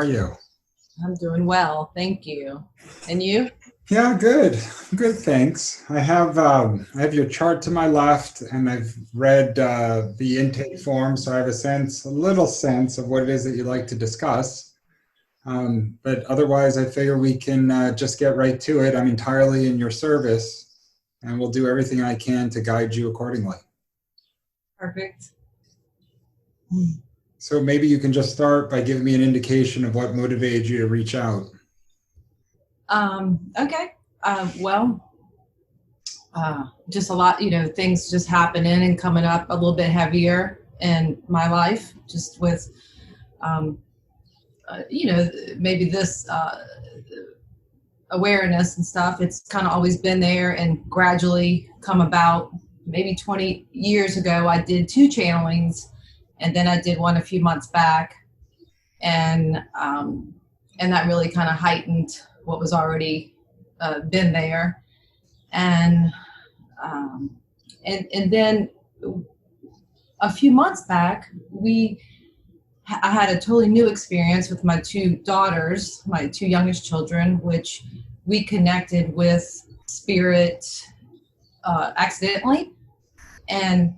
you? I'm doing well, thank you. And you? Yeah, good. Good, thanks. I have your chart to my left, and I've read the intake form, so I have a little sense of what it is that you'd like to discuss. But otherwise, I figure we can just get right to it. I'm entirely in your service, and we'll do everything I can to guide you accordingly. Perfect. So maybe you can just start by giving me an indication of what motivated you to reach out. Okay. Well, just a lot, things just happening and coming up a little bit heavier in my life, just with, maybe this awareness and stuff. It's kind of always been there and gradually come about. Maybe 20 years ago, I did 2 channelings, and then I did one a few months back, and that really kind of heightened what was already been there, and then a few months back, I had a totally new experience with my 2 daughters, my 2 youngest children, which we connected with spirit accidentally, and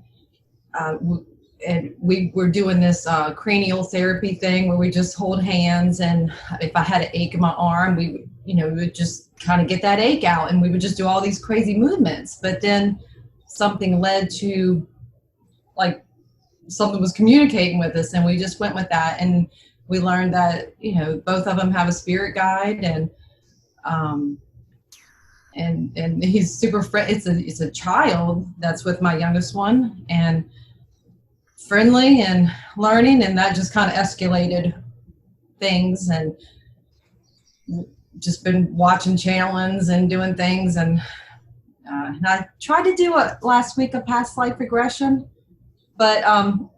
we were doing this cranial therapy thing where we just hold hands, and if I had an ache in my arm, we would just kind of get that ache out, and we would just do all these crazy movements. But then something led to, like, something was communicating with us, and we just went with that, and we learned that both of them have a spirit guide, and he's super it's a child that's with my youngest one, and friendly and learning, and that just kind of escalated things, and just been watching channels and doing things, and I tried to do last week a past life regression, but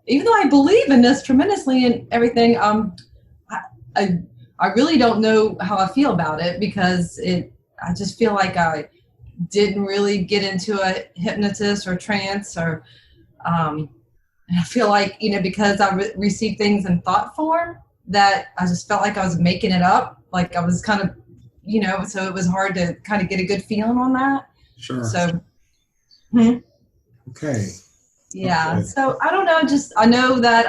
even though I believe in this tremendously and everything, I really don't know how I feel about it, because I just feel like I didn't really get into a hypnotist or trance, or and I feel like, because I received things in thought form, that I just felt like I was making it up. Like I was kind of, so it was hard to kind of get a good feeling on that. Sure. So, Okay. Yeah. Okay. So I don't know. I know that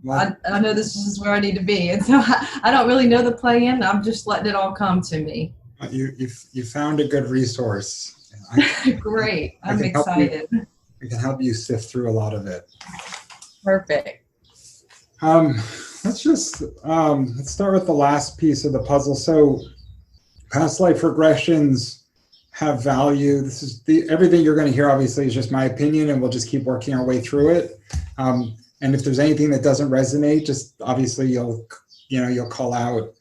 Well, I know this is where I need to be, and so I don't really know the plan. I'm just letting it all come to me. you found a good resource. Great. I I'm can help excited. I can help you sift through a lot of it. Perfect. Let's start with the last piece of the puzzle. So past life regressions have value. This is everything you're going to hear obviously is just my opinion, and we'll just keep working our way through it. And if there's anything that doesn't resonate, just obviously you'll call out.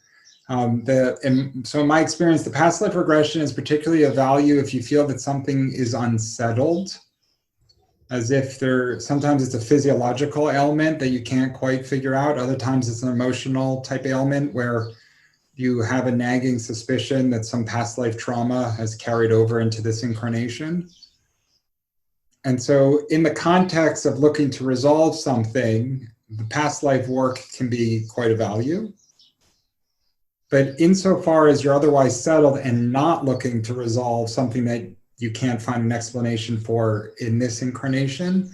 So in my experience, the past life regression is particularly of value if you feel that something is unsettled, as if sometimes it's a physiological ailment that you can't quite figure out. Other times it's an emotional type ailment where you have a nagging suspicion that some past life trauma has carried over into this incarnation. And so in the context of looking to resolve something, the past life work can be quite a value. But insofar as you're otherwise settled and not looking to resolve something that you can't find an explanation for in this incarnation,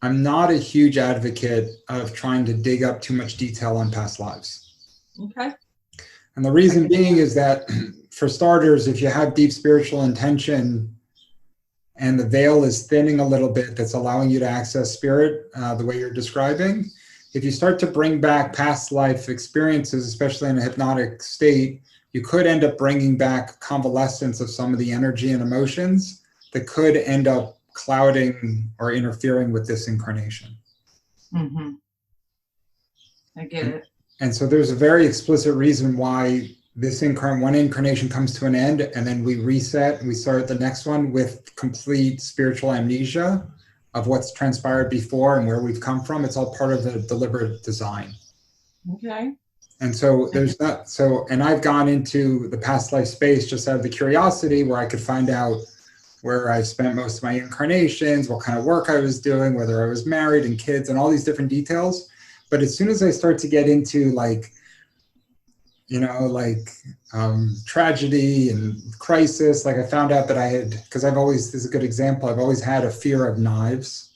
I'm not a huge advocate of trying to dig up too much detail on past lives. Okay. And the reason being is that, for starters, if you have deep spiritual intention and the veil is thinning a little bit that's allowing you to access spirit the way you're describing, if you start to bring back past life experiences, especially in a hypnotic state, you could end up bringing back convalescence of some of the energy and emotions that could end up clouding or interfering with this incarnation. Mm-hmm. I get it. And so there's a very explicit reason why one incarnation comes to an end, and then we reset and we start the next one with complete spiritual amnesia of what's transpired before and where we've come from. It's all part of the deliberate design. Okay. And so and I've gone into the past life space just out of the curiosity, where I could find out where I spent most of my incarnations, what kind of work I was doing, whether I was married and kids and all these different details. But as soon as I start to get into like like tragedy and crisis. Like I found out that I had, because this is a good example, I've always had a fear of knives.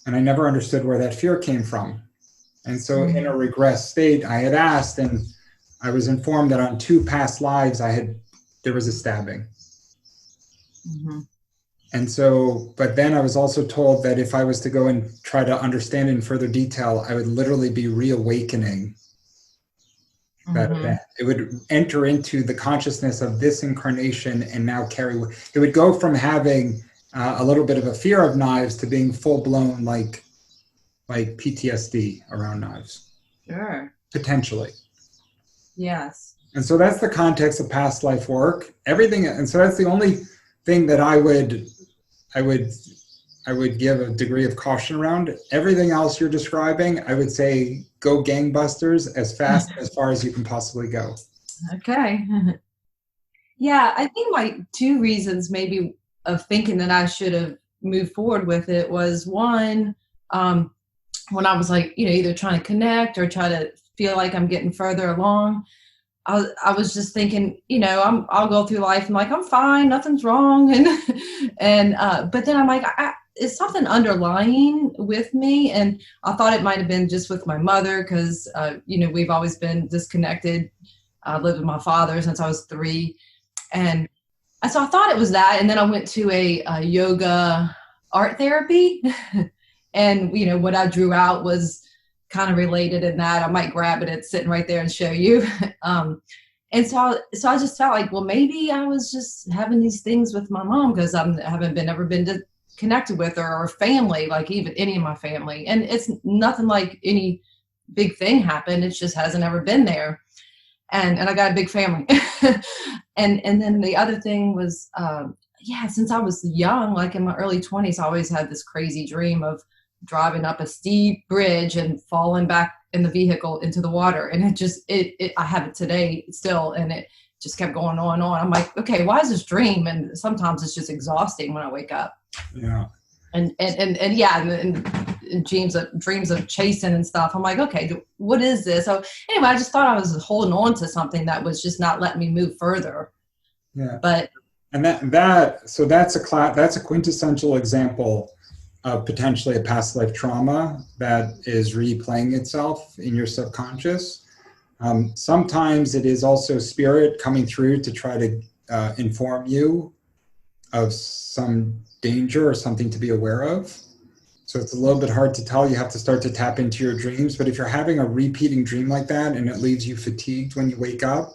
And I never understood where that fear came from. And so in a regress state, I had asked, and I was informed that on 2 past lives, there was a stabbing. Mm-hmm. And so, but then I was also told that if I was to go and try to understand in further detail, I would literally be reawakening that event. It would enter into the consciousness of this incarnation and now it would go from having a little bit of a fear of knives to being full blown like PTSD around knives. Sure. Potentially. Yes. And so that's the context of past life work. Everything, and so that's the only thing that I would give a degree of caution around. Everything else you're describing, I would say go gangbusters as fast as far as you can possibly go. Okay. Yeah, I think my 2 reasons maybe of thinking that I should have moved forward with it was one, when I was like, either trying to connect or try to feel like I'm getting further along, I was just thinking, I'll go through life and like, I'm fine, nothing's wrong. But then I'm like, it's something underlying with me. And I thought it might've been just with my mother. Cause, we've always been disconnected. I lived with my father since I was 3. And so I thought it was that. And then I went to a yoga art therapy and, what I drew out was kind of related in that. I might grab it. It's sitting right there and show you. And so I just felt like, well, maybe I was just having these things with my mom because I haven't ever been connected with her or family, like even any of my family. And it's nothing like any big thing happened. It just hasn't ever been there. And I got a big family. and then the other thing was, since I was young, like in my early 20s, I always had this crazy dream of driving up a steep bridge and falling back in the vehicle into the water. And I have it today still. And it just kept going on and on. I'm like, okay, why is this dream? And sometimes it's just exhausting when I wake up. Yeah. And dreams of chasing and stuff. I'm like, okay, what is this? So anyway, I just thought I was holding on to something that was just not letting me move further. Yeah. But so that's a quintessential example of potentially a past life trauma that is replaying itself in your subconscious. Sometimes it is also spirit coming through to try to inform you of some danger or something to be aware of. So it's a little bit hard to tell. You have to start to tap into your dreams. But if you're having a repeating dream like that and it leaves you fatigued when you wake up,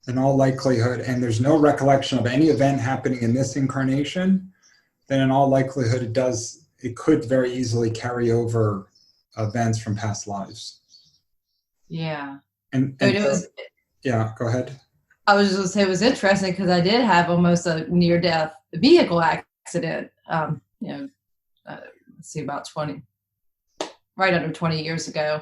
in all likelihood, and there's no recollection of any event happening in this incarnation, then in all likelihood it could very easily carry over events from past lives. Yeah. And yeah, go ahead. I was just going to say it was interesting because I did have almost a near-death vehicle accident, let's see, right under 20 years ago.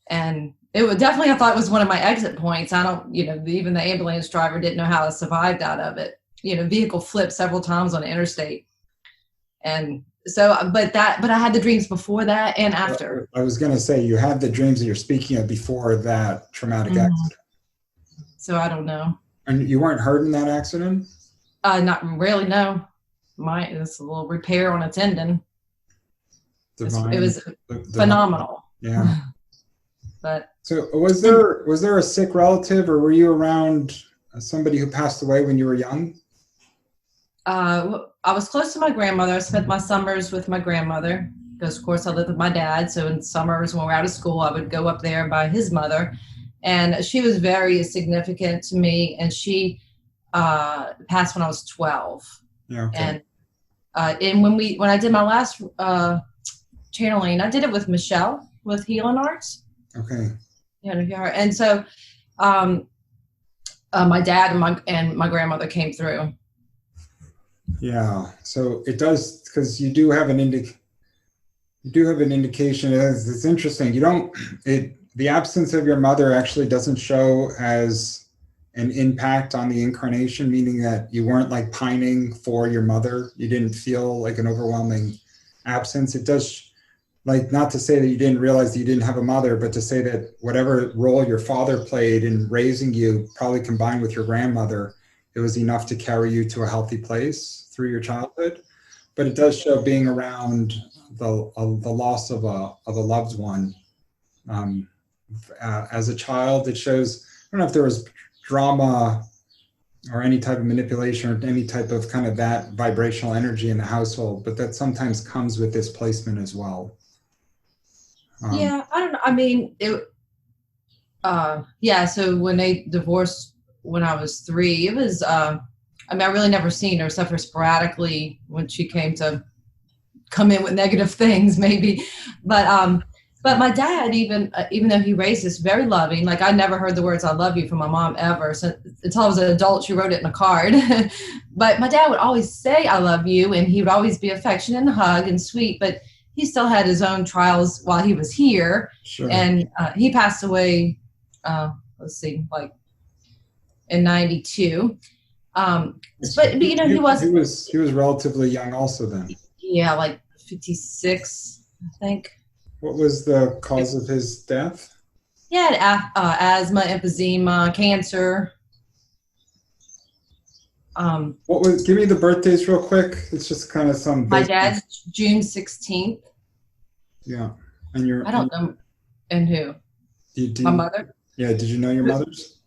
And it was definitely, I thought it was one of my exit points. Even the ambulance driver didn't know how I survived out of it. Vehicle flipped several times on the interstate. And so, but I had the dreams before that and after. I was going to say, you had the dreams that you're speaking of before that traumatic accident. So I don't know. And you weren't hurt in that accident? Not really, no. It's a little repair on a tendon. It was phenomenal. Yeah. But so was there a sick relative, or were you around somebody who passed away when you were young? I was close to my grandmother. I spent my summers with my grandmother because, of course, I lived with my dad. So in summers when we were out of school, I would go up there by his mother. And she was very significant to me. And she passed when I was 12. Yeah, okay. And when I did my last channeling, I did it with Michelle with Healing Arts. Okay. And so my dad and my grandmother came through. Yeah. So it does, because you do have an indication. It's interesting. The absence of your mother actually doesn't show as an impact on the incarnation, meaning that you weren't like pining for your mother. You didn't feel like an overwhelming absence. It does. like, not to say that you didn't realize that you didn't have a mother, but to say that whatever role your father played in raising you, probably combined with your grandmother, it was enough to carry you to a healthy place through your childhood. But it does show being around the loss of a loved one. As a child, it shows, I don't know if there was drama or any type of manipulation or any type of kind of that vibrational energy in the household, but that sometimes comes with displacement as well. Yeah, I don't know. I mean, yeah, so when they divorced when I was 3, it was, I mean, I really never seen her except for sporadically when she came to come in with negative things, maybe. But my dad, even though he raised us very loving, like I never heard the words "I love you" from my mom ever. So until I was an adult, she wrote it in a card. But my dad would always say "I love you," and he would always be affectionate and hug and sweet. But he still had his own trials while he was here, Sure. And he passed away. Let's see, like in '92. But you know, he was relatively young also then. Yeah, like 56, I think. What was the cause of his death? He had asthma, emphysema, cancer. Give me the birthdays real quick. It's just kind of some. My dad's June 16th. Yeah, and I don't know. And who? My mother. Yeah, did you know your mother's?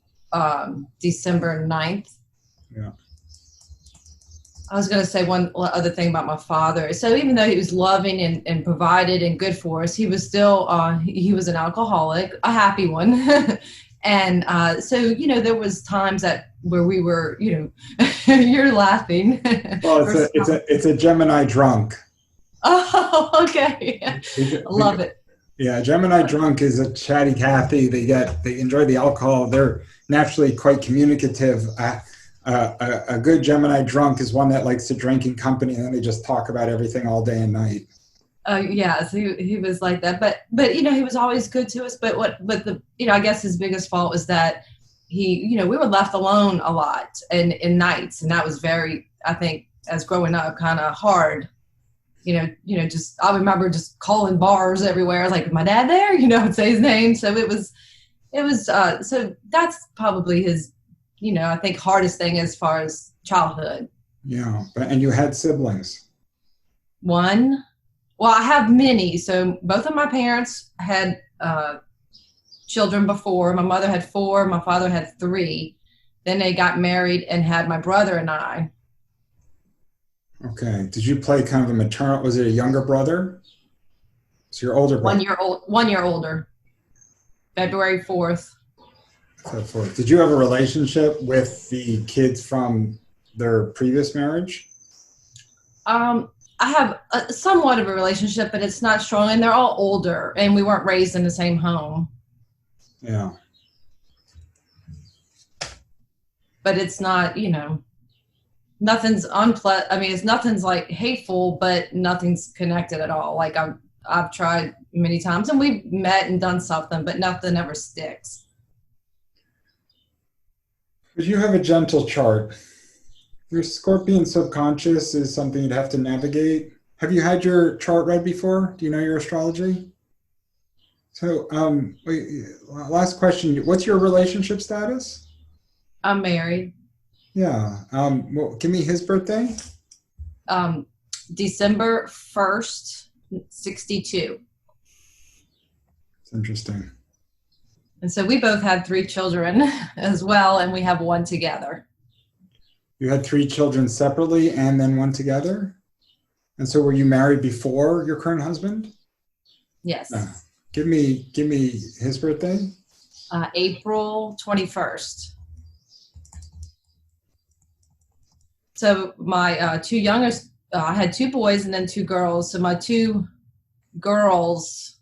December 9th. Yeah. I was going to say one other thing about my father. So even though he was loving and provided and good for us, he was still, he was an alcoholic, a happy one. And so, you know, there was times where we were, you know, you're laughing. Well, it's a Gemini drunk. Oh, okay. I love it. Yeah, Gemini drunk is a chatty Cathy. They enjoy the alcohol. They're naturally quite communicative. A good Gemini drunk is one that likes to drink in company, and then they just talk about everything all day and night. Yeah, so he was like that, but you know, he was always good to us. But the you know, I guess his biggest fault was that we were left alone a lot and in nights, and that was very, I think, as growing up, kind of hard. You know, just I remember just calling bars everywhere. I was like, "My dad there?" You know, I'd say his name. So it was so that's probably his. You know, I think hardest thing as far as childhood. Yeah, and you had siblings? One. Well, I have many. So both of my parents had children before. My mother had 4. My father had 3. Then they got married and had my brother and I. Okay. Did you play kind of a maternal? Was it a younger brother? So your older brother. 1 year older. February 4th. Did you have a relationship with the kids from their previous marriage? I have somewhat of a relationship, but it's not strong, and they're all older, and we weren't raised in the same home. Yeah. But it's not, you know, nothing's unpleasant. I mean, nothing's like hateful, but nothing's connected at all. Like I've tried many times, and we've met and done something, but nothing ever sticks. But you have a gentle chart. Your Scorpion subconscious is something you'd have to navigate. Have you had your chart read before? Do you know your astrology? So, last question. What's your relationship status? I'm married. Yeah. Well, give me his birthday. December 1st, 62. It's interesting. And so we both had 3 children as well, and we have 1 together. You had 3 children separately and then 1 together? And so were you married before your current husband? Yes. Give me his birthday. April 21st. So my 2 youngest, I had 2 boys and then 2 girls. So my 2 girls,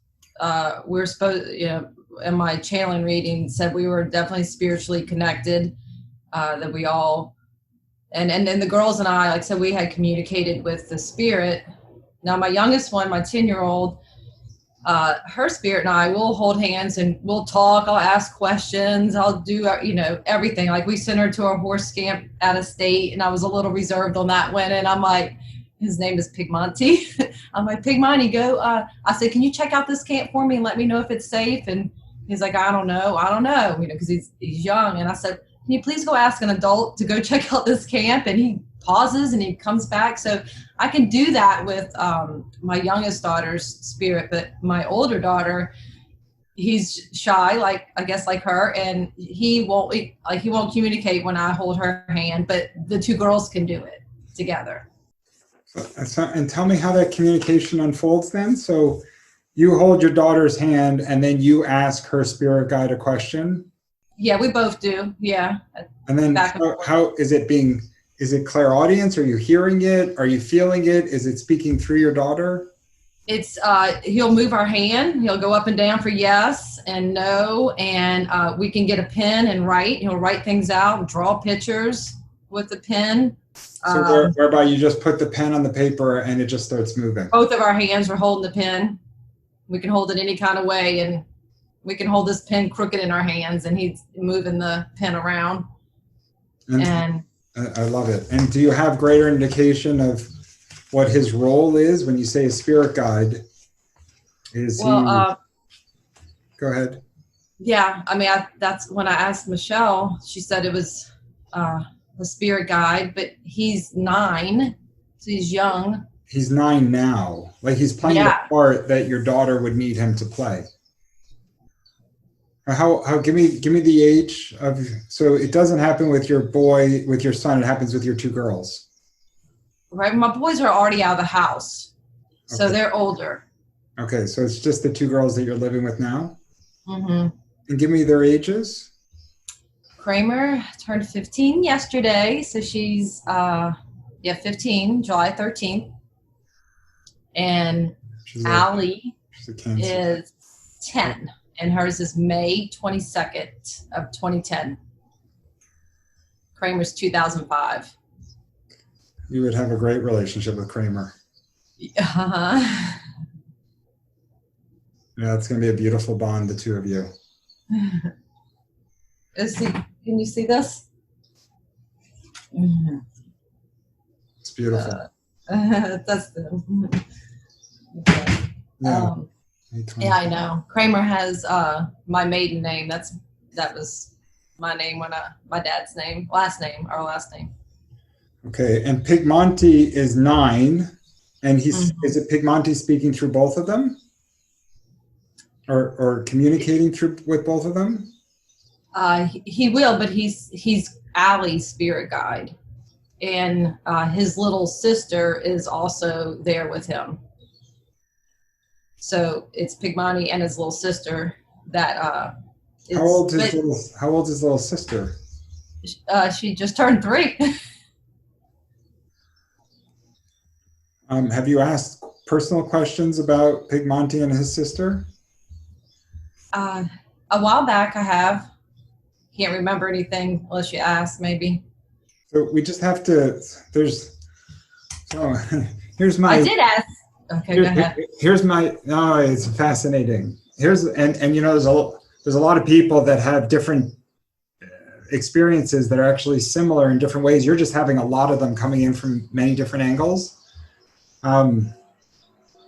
we're supposed, you know, in my channeling reading said we were definitely spiritually connected, that we all, and then the girls and I, like I said, we had communicated with the spirit. Now my youngest one, my 10-year-old, her spirit and I will hold hands and we'll talk. I'll ask questions. I'll do, you know, everything. Like we sent her to a horse camp out of state, and I was a little reserved on that one. And I'm like, his name is Pigmonte. I'm like, Pigmonte, go. I said, can you check out this camp for me and let me know if it's safe? And he's like, I don't know, because he's young. And I said, can you please go ask an adult to go check out this camp? And he pauses and he comes back. So I can do that with my youngest daughter's spirit, but my older daughter, he's shy, like her, and he won't communicate when I hold her hand, but the two girls can do it together. And tell me how that communication unfolds then. So you hold your daughter's hand and then you ask her spirit guide a question? Yeah, we both do. Yeah. And then how is it being, is it clairaudience? Are you hearing it? Are you feeling it? Is it speaking through your daughter? It's, he'll move our hand. He'll go up and down for yes and no. And we can get a pen and write. He'll write things out, draw pictures with the pen. So whereby you just put the pen on the paper and it just starts moving. Both of our hands are holding the pen. We can hold it any kind of way, and we can hold this pen crooked in our hands, and he's moving the pen around. And I love it. And do you have greater indication of what his role is when you say a spirit guide? Is he? Go ahead. Yeah, I mean, that's when I asked Michelle. She said it was the spirit guide, but he's 9, so he's young. He's 9 now. Like he's playing the part that your daughter would need him to play. How give me the age of, so it doesn't happen with your boy, with your son, it happens with your 2 girls. Right, my boys are already out of the house, so okay. They're older. Okay, so it's just the 2 girls that you're living with now? Mm-hmm. And give me their ages. Kramer turned 15 yesterday, so she's 15, July 13th. And Allie is 10, and hers is May 22nd of 2010. Kramer's 2005. You would have a great relationship with Kramer. Uh-huh. Yeah, it's going to be a beautiful bond, the 2 of you. Can you see this? Mm-hmm. It's beautiful. That's the. Okay. Yeah, I know. Kramer has my maiden name. That was my name when my dad's name, our last name. Okay, and Pigmonte is 9, and is it Pigmonte speaking through both of them, or communicating with both of them? He will, but he's Allie's spirit guide, and his little sister is also there with him. So it's Pigmonte and his little sister that. How old is his little sister? She just turned 3. Have you asked personal questions about Pigmonte and his sister? A while back, I have. Can't remember anything unless you ask, maybe. So we just have to. Here's my. I did ask. Okay, go ahead. Here's my. No, it's fascinating. There's a lot of people that have different experiences that are actually similar in different ways. You're just having a lot of them coming in from many different angles. And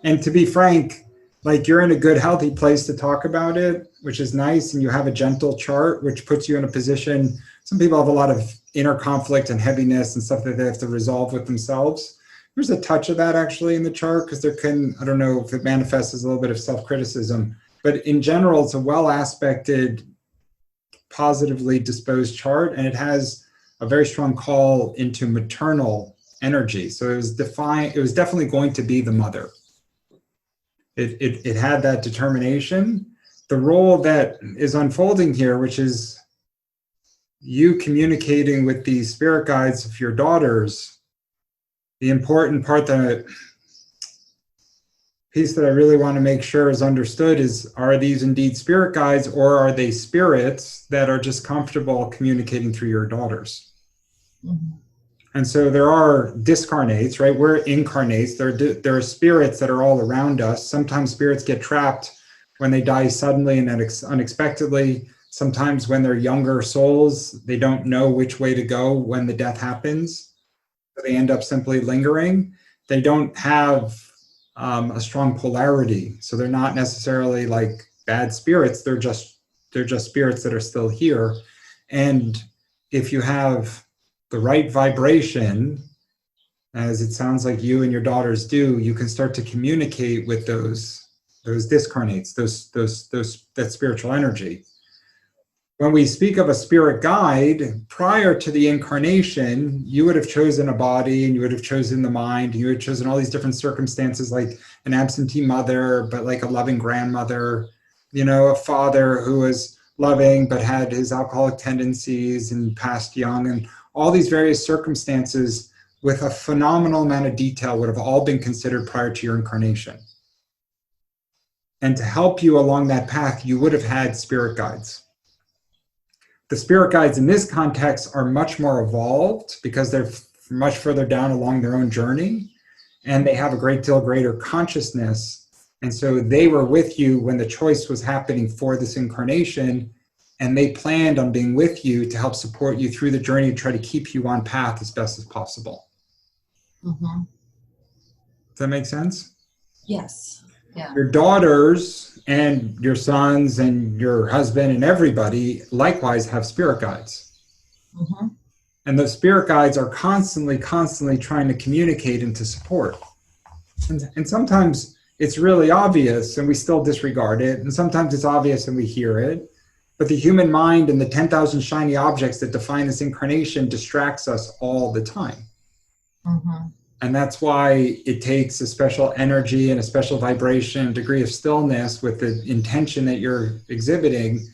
to be frank, like you're in a good, healthy place to talk about it, which is nice. And you have a gentle chart, which puts you in a position. Some people have a lot of inner conflict and heaviness and stuff that they have to resolve with themselves. There's a touch of that actually in the chart, because I don't know if it manifests as a little bit of self-criticism, but in general, it's a well-aspected, positively disposed chart. And it has a very strong call into maternal energy. So it was definitely going to be the mother. It had that determination. The role that is unfolding here, which is you communicating with the spirit guides of your daughters, the important part, the piece that I really want to make sure is understood is, are these indeed spirit guides, or are they spirits that are just comfortable communicating through your daughters? Mm-hmm. And so there are discarnates, right? We're incarnates. There are spirits that are all around us. Sometimes spirits get trapped when they die suddenly and unexpectedly. Sometimes when they're younger souls, they don't know which way to go when the death happens. So they end up simply lingering. they don't have a strong polarity. So they're not necessarily like bad spirits. They're just spirits that are still here. And if you have the right vibration, as it sounds like you and your daughters do, you can start to communicate with those discarnates, that spiritual energy. When we speak of a spirit guide, prior to the incarnation, you would have chosen a body and you would have chosen the mind. You would have chosen all these different circumstances, like an absentee mother, but like a loving grandmother, a father who was loving but had his alcoholic tendencies and passed young, and all these various circumstances with a phenomenal amount of detail would have all been considered prior to your incarnation. And to help you along that path, you would have had spirit guides. The spirit guides in this context are much more evolved because they're much further down along their own journey, and they have a great deal greater consciousness. And so they were with you when the choice was happening for this incarnation, and they planned on being with you to help support you through the journey and try to keep you on path as best as possible. Mm-hmm. Does that make sense? Yes. Yeah. Your daughters and your sons and your husband and everybody likewise have spirit guides. Mm-hmm. And those spirit guides are constantly trying to communicate and to support. And sometimes it's really obvious and we still disregard it. And sometimes it's obvious and we hear it. But the human mind and the 10,000 shiny objects that define this incarnation distracts us all the time. Mm-hmm. And that's why it takes a special energy and a special vibration, a degree of stillness with the intention that you're exhibiting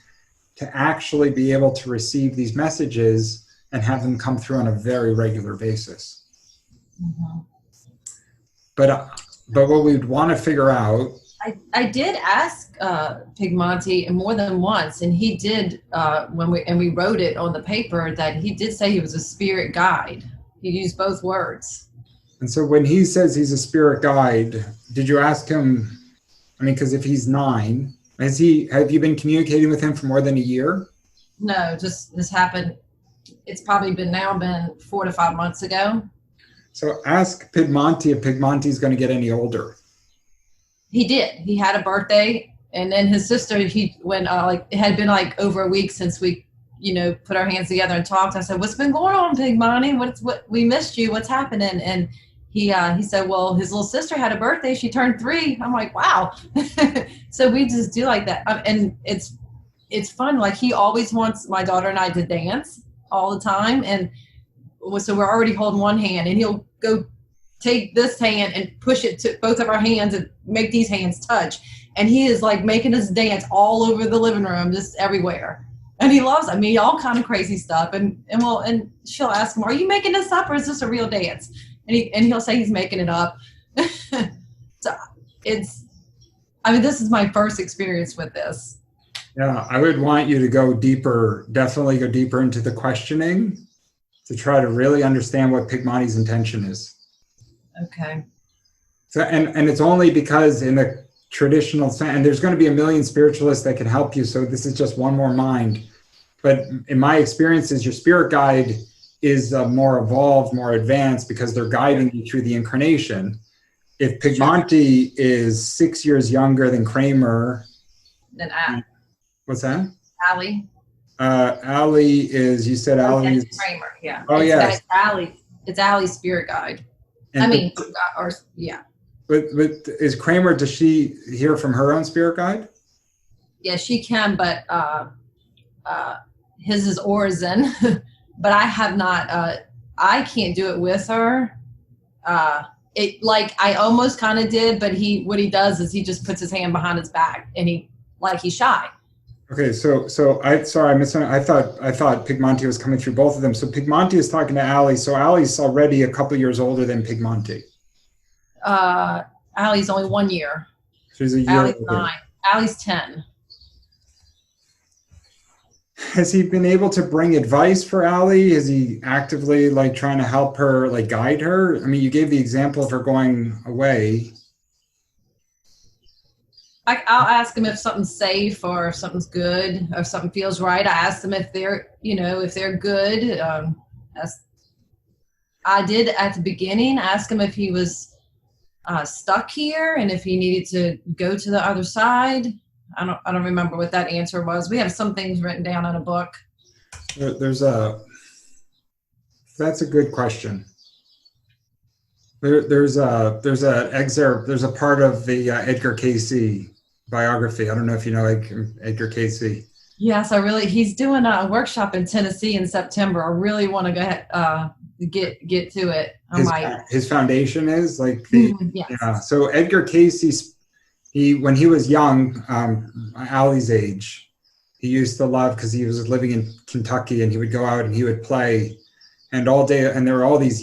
to actually be able to receive these messages and have them come through on a very regular basis. Mm-hmm. But what we'd want to figure out. I did ask Pigmonte more than once, and he did when we wrote it on the paper that he did say he was a spirit guide. He used both words. And so when he says he's a spirit guide, did you ask him, because if he's 9, have you been communicating with him for more than a year? No, just this happened. It's probably been 4 to 5 months ago. So ask Pigmonte if Pigmonte's going to get any older. He did. He had a birthday, and then his sister, it had been like over a week since we, put our hands together and talked. I said, "What's been going on, Pigmonte? What we missed you. What's happening?" And he said, "Well, his little sister had a birthday. She turned 3." I'm like, "Wow." So we just do like that, and it's fun. Like he always wants my daughter and I to dance all the time, and so we're already holding one hand, and he'll go take this hand and push it to both of our hands and make these hands touch. And he is like making us dance all over the living room, just everywhere. And he loves, all kind of crazy stuff. And she'll ask him, "Are you making this up or is this a real dance?" And he'll say he's making it up. So this is my first experience with this. Yeah, I would want you to definitely go deeper into the questioning to try to really understand what Pigmonte's intention is. Okay. So, and it's only because in the traditional sense, and there's going to be a million spiritualists that can help you. So this is just one more mind. But in my experiences, your spirit guide is more evolved, more advanced because they're guiding you through the incarnation. If Pigmonte is 6 years younger than Kramer. Then what's that? Allie. Allie is, you said Allie is Kramer, yeah. Oh, yes. It's Allie's spirit guide. Yeah. But is Kramer, does she hear from her own spirit guide? Yeah, she can, but his is Orison. But I have not, I can't do it with her. I almost kind of did, but what he does is he just puts his hand behind his back and he's shy. Okay, so I thought Pigmonte was coming through both of them. So Pigmonte is talking to Allie. So Allie's already a couple years older than Pigmonte. Allie's only 1 year. She's a year Allie's older. 9. Allie's 10. Has he been able to bring advice for Allie? Is he actively trying to help her, guide her? You gave the example of her going away. I'll ask them if something's safe or if something's good or if something feels right. I ask them if they're, if they're good. I did at the beginning ask him if he was stuck here, and if he needed to go to the other side. I don't remember what that answer was. We have some things written down in a book. That's a good question. There's a excerpt. There's a part of the Edgar Cayce biography. I don't know if you know Edgar Cayce. Yes, he's doing a workshop in Tennessee in September. I really want to go ahead, get to it. His foundation is like yes. Yeah. So Edgar Cayce, when he was young, Allie's age, he used to love, because he was living in Kentucky, and he would go out and he would play, and all day, and there were all these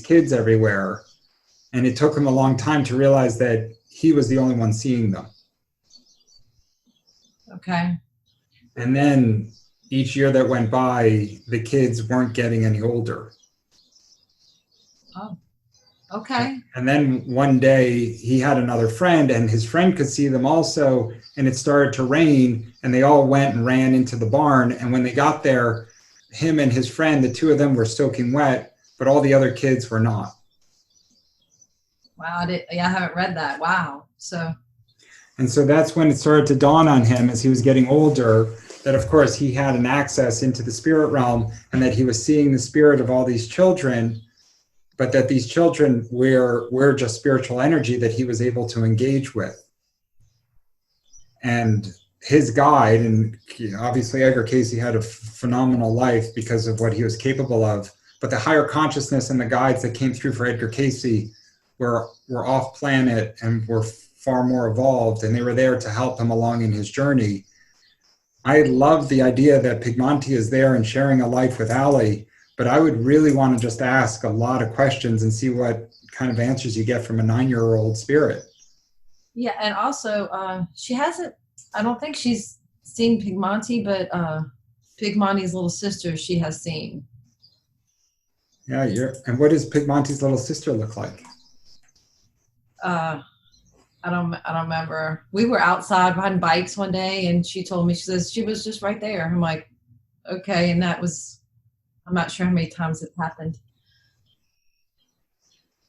kids everywhere, and it took him a long time to realize that he was the only one seeing them. Okay. And then each year that went by, the kids weren't getting any older. Oh, okay. And then one day he had another friend, and his friend could see them also, and it started to rain, and they all went and ran into the barn. And when they got there, him and his friend, the two of them were soaking wet, but all the other kids were not. Wow, I haven't read that. Wow. And so that's when it started to dawn on him, as he was getting older, that of course he had an access into the spirit realm, and that he was seeing the spirit of all these children, but that these children were just spiritual energy that he was able to engage with. And his guide, and obviously Edgar Cayce had a phenomenal life because of what he was capable of, but the higher consciousness and the guides that came through for Edgar Cayce were off planet and were far more evolved, and they were there to help him along in his journey. I love the idea that Pigmonti is there and sharing a life with Allie, but I would really want to just ask a lot of questions and see what kind of answers you get from a 9-year-old spirit. Yeah, and also I don't think she's seen Pigmonti, but Pigmonti's little sister she has seen. Yeah, and what does Pigmonti's little sister look like? I don't remember. We were outside riding bikes one day, and she told me, she says she was just right there. I'm like, okay, and that was, I'm not sure how many times it happened.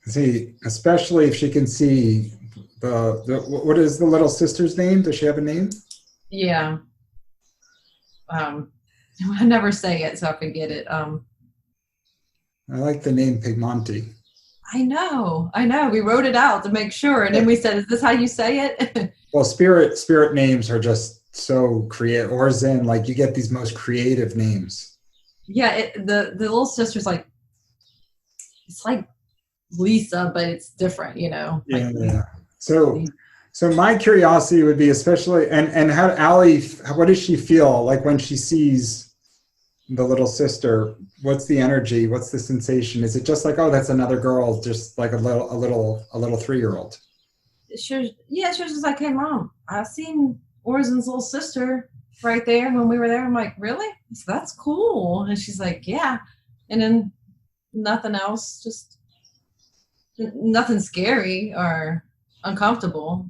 See, especially if she can see what is the little sister's name? Does she have a name? Yeah. I never say it, so I forget it. I like the name Pigmonti. I know. We wrote it out to make sure, and then we said, "Is this how you say it?" Well, spirit names are just so creative, or Zen, like you get these most creative names. Yeah, the little sister's like, it's like Lisa, but it's different, you know. Yeah, yeah. So my curiosity would be, especially, and how Allie, what does she feel like when she sees the little sister? What's the energy? What's the sensation? Is it just like, oh, that's another girl, just like a little 3-year-old? She was just like, hey, Mom, I seen Orizen's little sister right there when we were there. I'm like, really? So that's cool. And she's like, yeah. And then nothing else, just nothing scary or uncomfortable.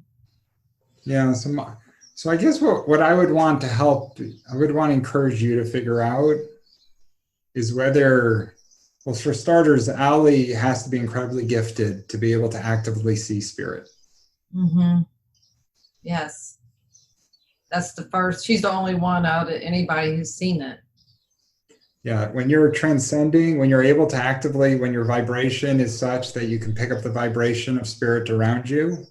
Yeah. So I guess what I would want to help, I would want to encourage you to figure out is whether, well, for starters, Allie has to be incredibly gifted to be able to actively see spirit. Mm-hmm. Yes. That's the first. She's the only one out of anybody who's seen it. Yeah. When you're transcending, when you're able to actively, when your vibration is such that you can pick up the vibration of spirit around you.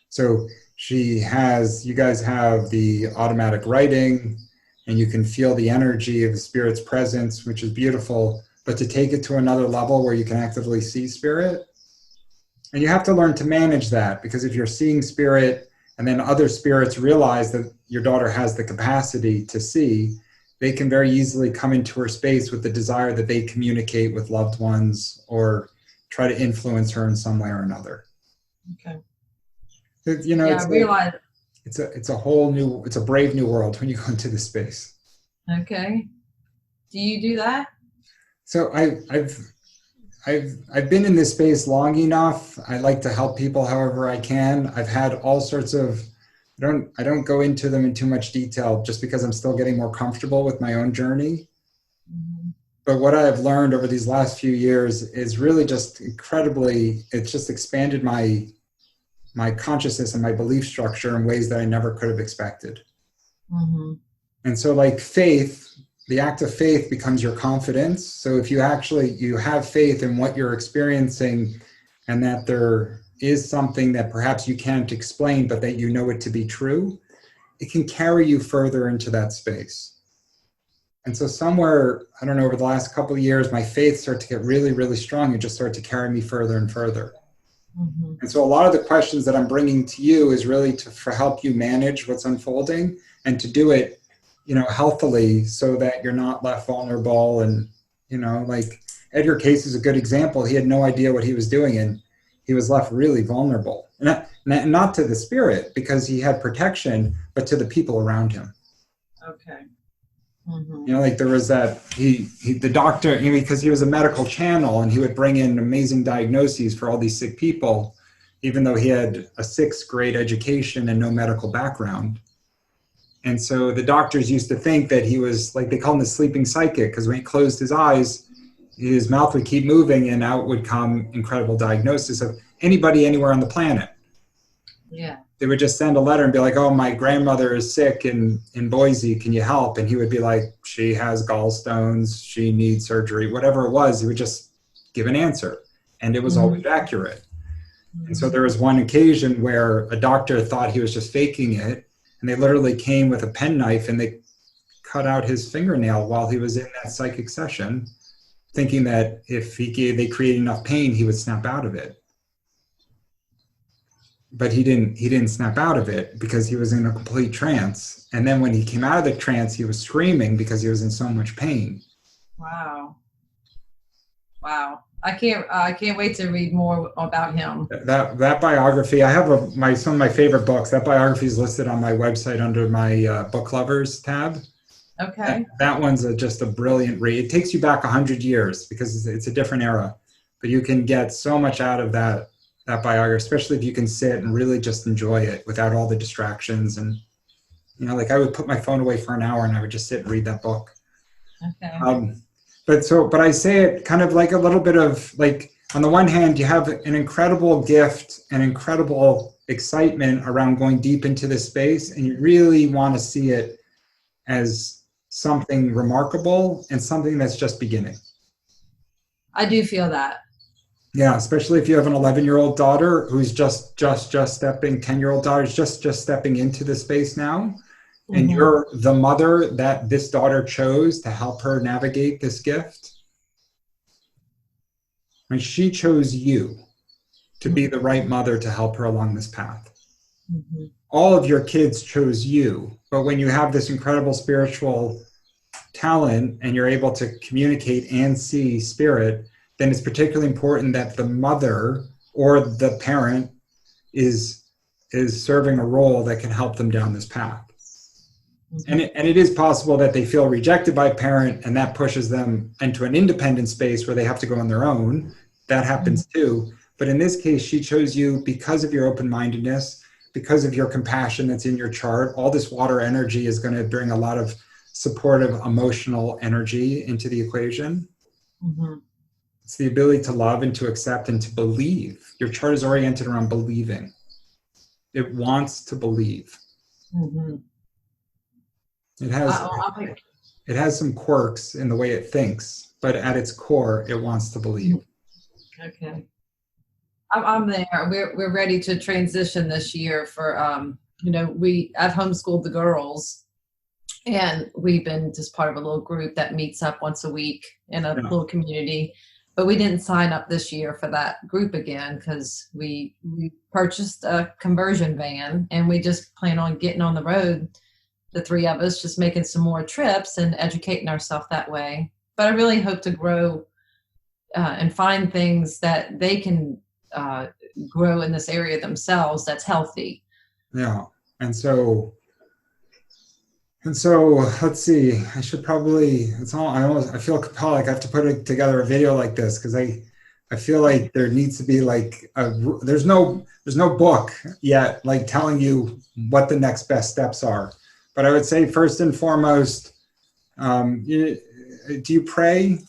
So you guys have the automatic writing, and you can feel the energy of the spirit's presence, which is beautiful, but to take it to another level where you can actively see spirit. And you have to learn to manage that, because if you're seeing spirit and then other spirits realize that your daughter has the capacity to see, they can very easily come into her space with the desire that they communicate with loved ones or try to influence her in some way or another. Okay. You know, yeah, I realize it's a brave new world when you go into the space. Okay. Do you do that? So I've been in this space long enough. I like to help people however I can. I've had all sorts of, I don't go into them in too much detail just because I'm still getting more comfortable with my own journey. Mm-hmm. but what I've learned over these last few years is really just incredibly, it's just expanded my consciousness and my belief structure in ways that I never could have expected. Mm-hmm. And so like faith, the act of faith becomes your confidence. So if you have faith in what you're experiencing, and that there is something that perhaps you can't explain, but that you know it to be true, it can carry you further into that space. And so somewhere, I don't know, over the last couple of years, my faith started to get really, really strong and just started to carry me further and further. Mm-hmm. And so a lot of the questions that I'm bringing to you is really to help you manage what's unfolding, and to do it, healthily, so that you're not left vulnerable. And, like Edgar Cayce is a good example. He had no idea what he was doing, and he was left really vulnerable. And not to the spirit, because he had protection, but to the people around him. Okay. Mm-hmm. Like there was that, the doctor, because he was a medical channel, and he would bring in amazing diagnoses for all these sick people, even though he had a 6th grade education and no medical background. And so the doctors used to think that he was, like, they call him the sleeping psychic, because when he closed his eyes, his mouth would keep moving and out would come incredible diagnosis of anybody anywhere on the planet. Yeah. They would just send a letter and be like, oh, my grandmother is sick in Boise, can you help? And he would be like, she has gallstones, she needs surgery, whatever it was. He would just give an answer, and it was Mm-hmm. always accurate. Mm-hmm. And so there was one occasion where a doctor thought he was just faking it, and they literally came with a penknife and they cut out his fingernail while he was in that psychic session, thinking that if they created enough pain, he would snap out of it. But he didn't snap out of it, because he was in a complete trance. And then when he came out of the trance, he was screaming because he was in so much pain. Wow. I can't wait to read more about him. That biography, I have some of my favorite books. That biography is listed on my website under my book lovers tab. Okay. That one's just a brilliant read. It takes you back 100 years, because it's a different era, but you can get so much out of that biography, especially if you can sit and really just enjoy it without all the distractions. And, like I would put my phone away for an hour and I would just sit and read that book. Okay. But I say it kind of like a little bit of, like, on the one hand, you have an incredible gift and incredible excitement around going deep into this space, and you really want to see it as something remarkable and something that's just beginning. I do feel that. Yeah, especially if you have an 11-year-old daughter who's just stepping, 10-year-old daughter is just stepping into the space now. And Mm-hmm. you're the mother that this daughter chose to help her navigate this gift. And she chose you to be the right mother to help her along this path. Mm-hmm. All of your kids chose you, but when you have this incredible spiritual talent and you're able to communicate and see spirit, then it's particularly important that the mother or the parent is serving a role that can help them down this path. Mm-hmm. And it is possible that they feel rejected by a parent, and that pushes them into an independent space where they have to go on their own. That happens too. But in this case, she chose you because of your open-mindedness, because of your compassion that's in your chart. All this water energy is going to bring a lot of supportive emotional energy into the equation. Mm-hmm. It's the ability to love and to accept and to believe. Your chart is oriented around believing. It wants to believe. Mm-hmm. It has some quirks in the way it thinks, but at its core, it wants to believe. Okay. I'm there. We're ready to transition this year for, I've homeschooled the girls, and we've been just part of a little group that meets up once a week in a little community. But we didn't sign up this year for that group again, because we purchased a conversion van, and we just plan on getting on the road, the 3 of us, just making some more trips and educating ourselves that way. But I really hope to grow and find things that they can grow in this area themselves that's healthy. Yeah. And so let's see, I should probably, I feel compelled, like I have to put together a video like this, because I feel like there needs to be like there's no book yet like telling you what the next best steps are. But I would say first and foremost, do you pray?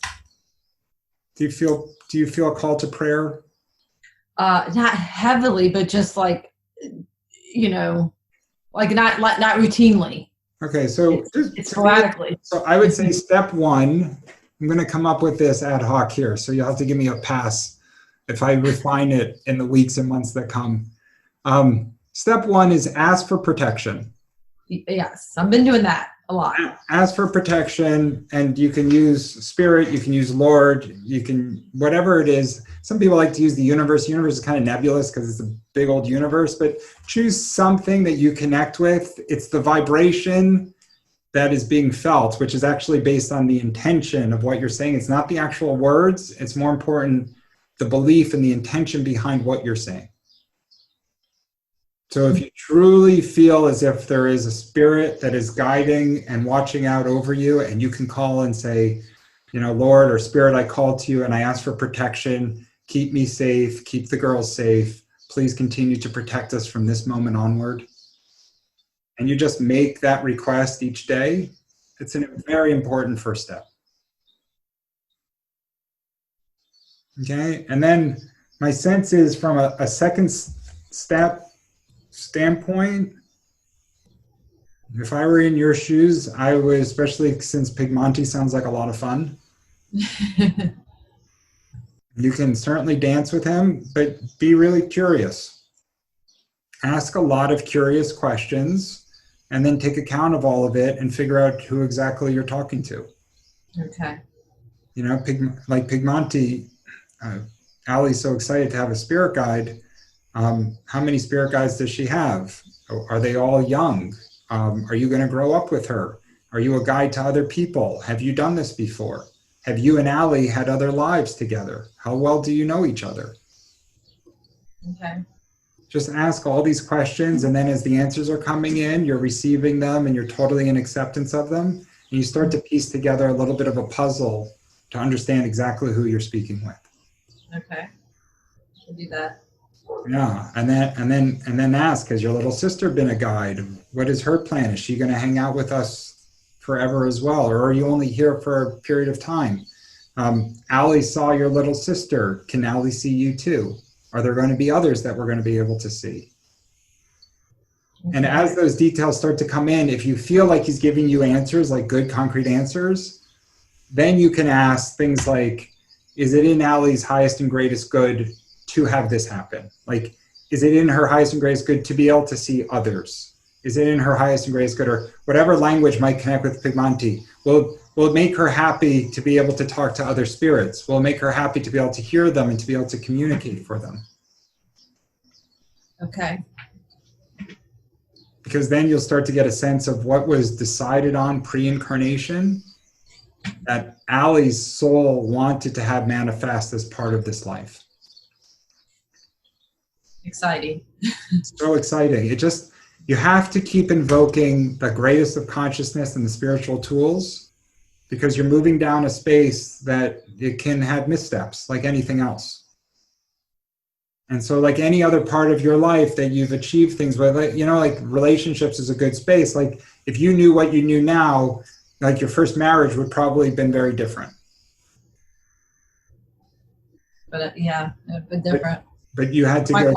Do you feel a call to prayer? Not heavily, but just like, you know, like not routinely. Okay, so It's sporadically. So I would say step one, I'm going to come up with this ad hoc here. So you'll have to give me a pass if I refine it in the weeks and months that come. Step one is ask for protection. Yes, I've been doing that a lot. Ask for protection, and you can use spirit, you can use Lord, you can, whatever it is. Some people like to use the universe. The universe is kind of nebulous because it's a big old universe, but choose something that you connect with. It's the vibration that is being felt, which is actually based on the intention of what you're saying. It's not the actual words. It's more important, the belief and the intention behind what you're saying. So if you truly feel as if there is a spirit that is guiding and watching out over you, and you can call and say, you know, Lord or Spirit, I call to you and I ask for protection. Keep me safe. Keep the girls safe. Please continue to protect us from this moment onward. And you just make that request each day. It's a very important first step. Okay. And then my sense is from a second step standpoint, if I were in your shoes, I would, especially since Pigmonti sounds like a lot of fun. You can certainly dance with him, but be really curious. Ask a lot of curious questions and then take account of all of it and figure out who exactly you're talking to. Okay. You know, like Pigmonti, Allie's so excited to have a spirit guide. How many spirit guides does she have? Are they all young? Are you going to grow up with her? Are you a guide to other people? Have you done this before? Have you and Allie had other lives together? How well do you know each other? Okay. Just ask all these questions, and then as the answers are coming in, you're receiving them and you're totally in acceptance of them. And you start to piece together a little bit of a puzzle to understand exactly who you're speaking with. Okay. I'll do that. Yeah, and then ask, has your little sister been a guide? What is her plan? Is she going to hang out with us forever as well, or are you only here for a period of time? Allie saw your little sister. Can Allie see you too? Are there going to be others that we're going to be able to see? Okay. And as those details start to come in, if you feel like he's giving you answers, like good concrete answers, then you can ask things like, is it in Allie's highest and greatest good to have this happen? Like, is it in her highest and greatest good to be able to see others? Is it in her highest and greatest good, or whatever language might connect with Pigmonti? Will it make her happy to be able to talk to other spirits? Will it make her happy to be able to hear them and to be able to communicate for them? Okay. Because then you'll start to get a sense of what was decided on pre-incarnation that Allie's soul wanted to have manifest as part of this life. Exciting. So exciting. You have to keep invoking the greatest of consciousness and the spiritual tools, because you're moving down a space that it can have missteps like anything else. And so like any other part of your life that you've achieved things with, you know, like relationships is a good space. Like if you knew what you knew now, like your first marriage would probably have been very different. But yeah, but different. But you had to go,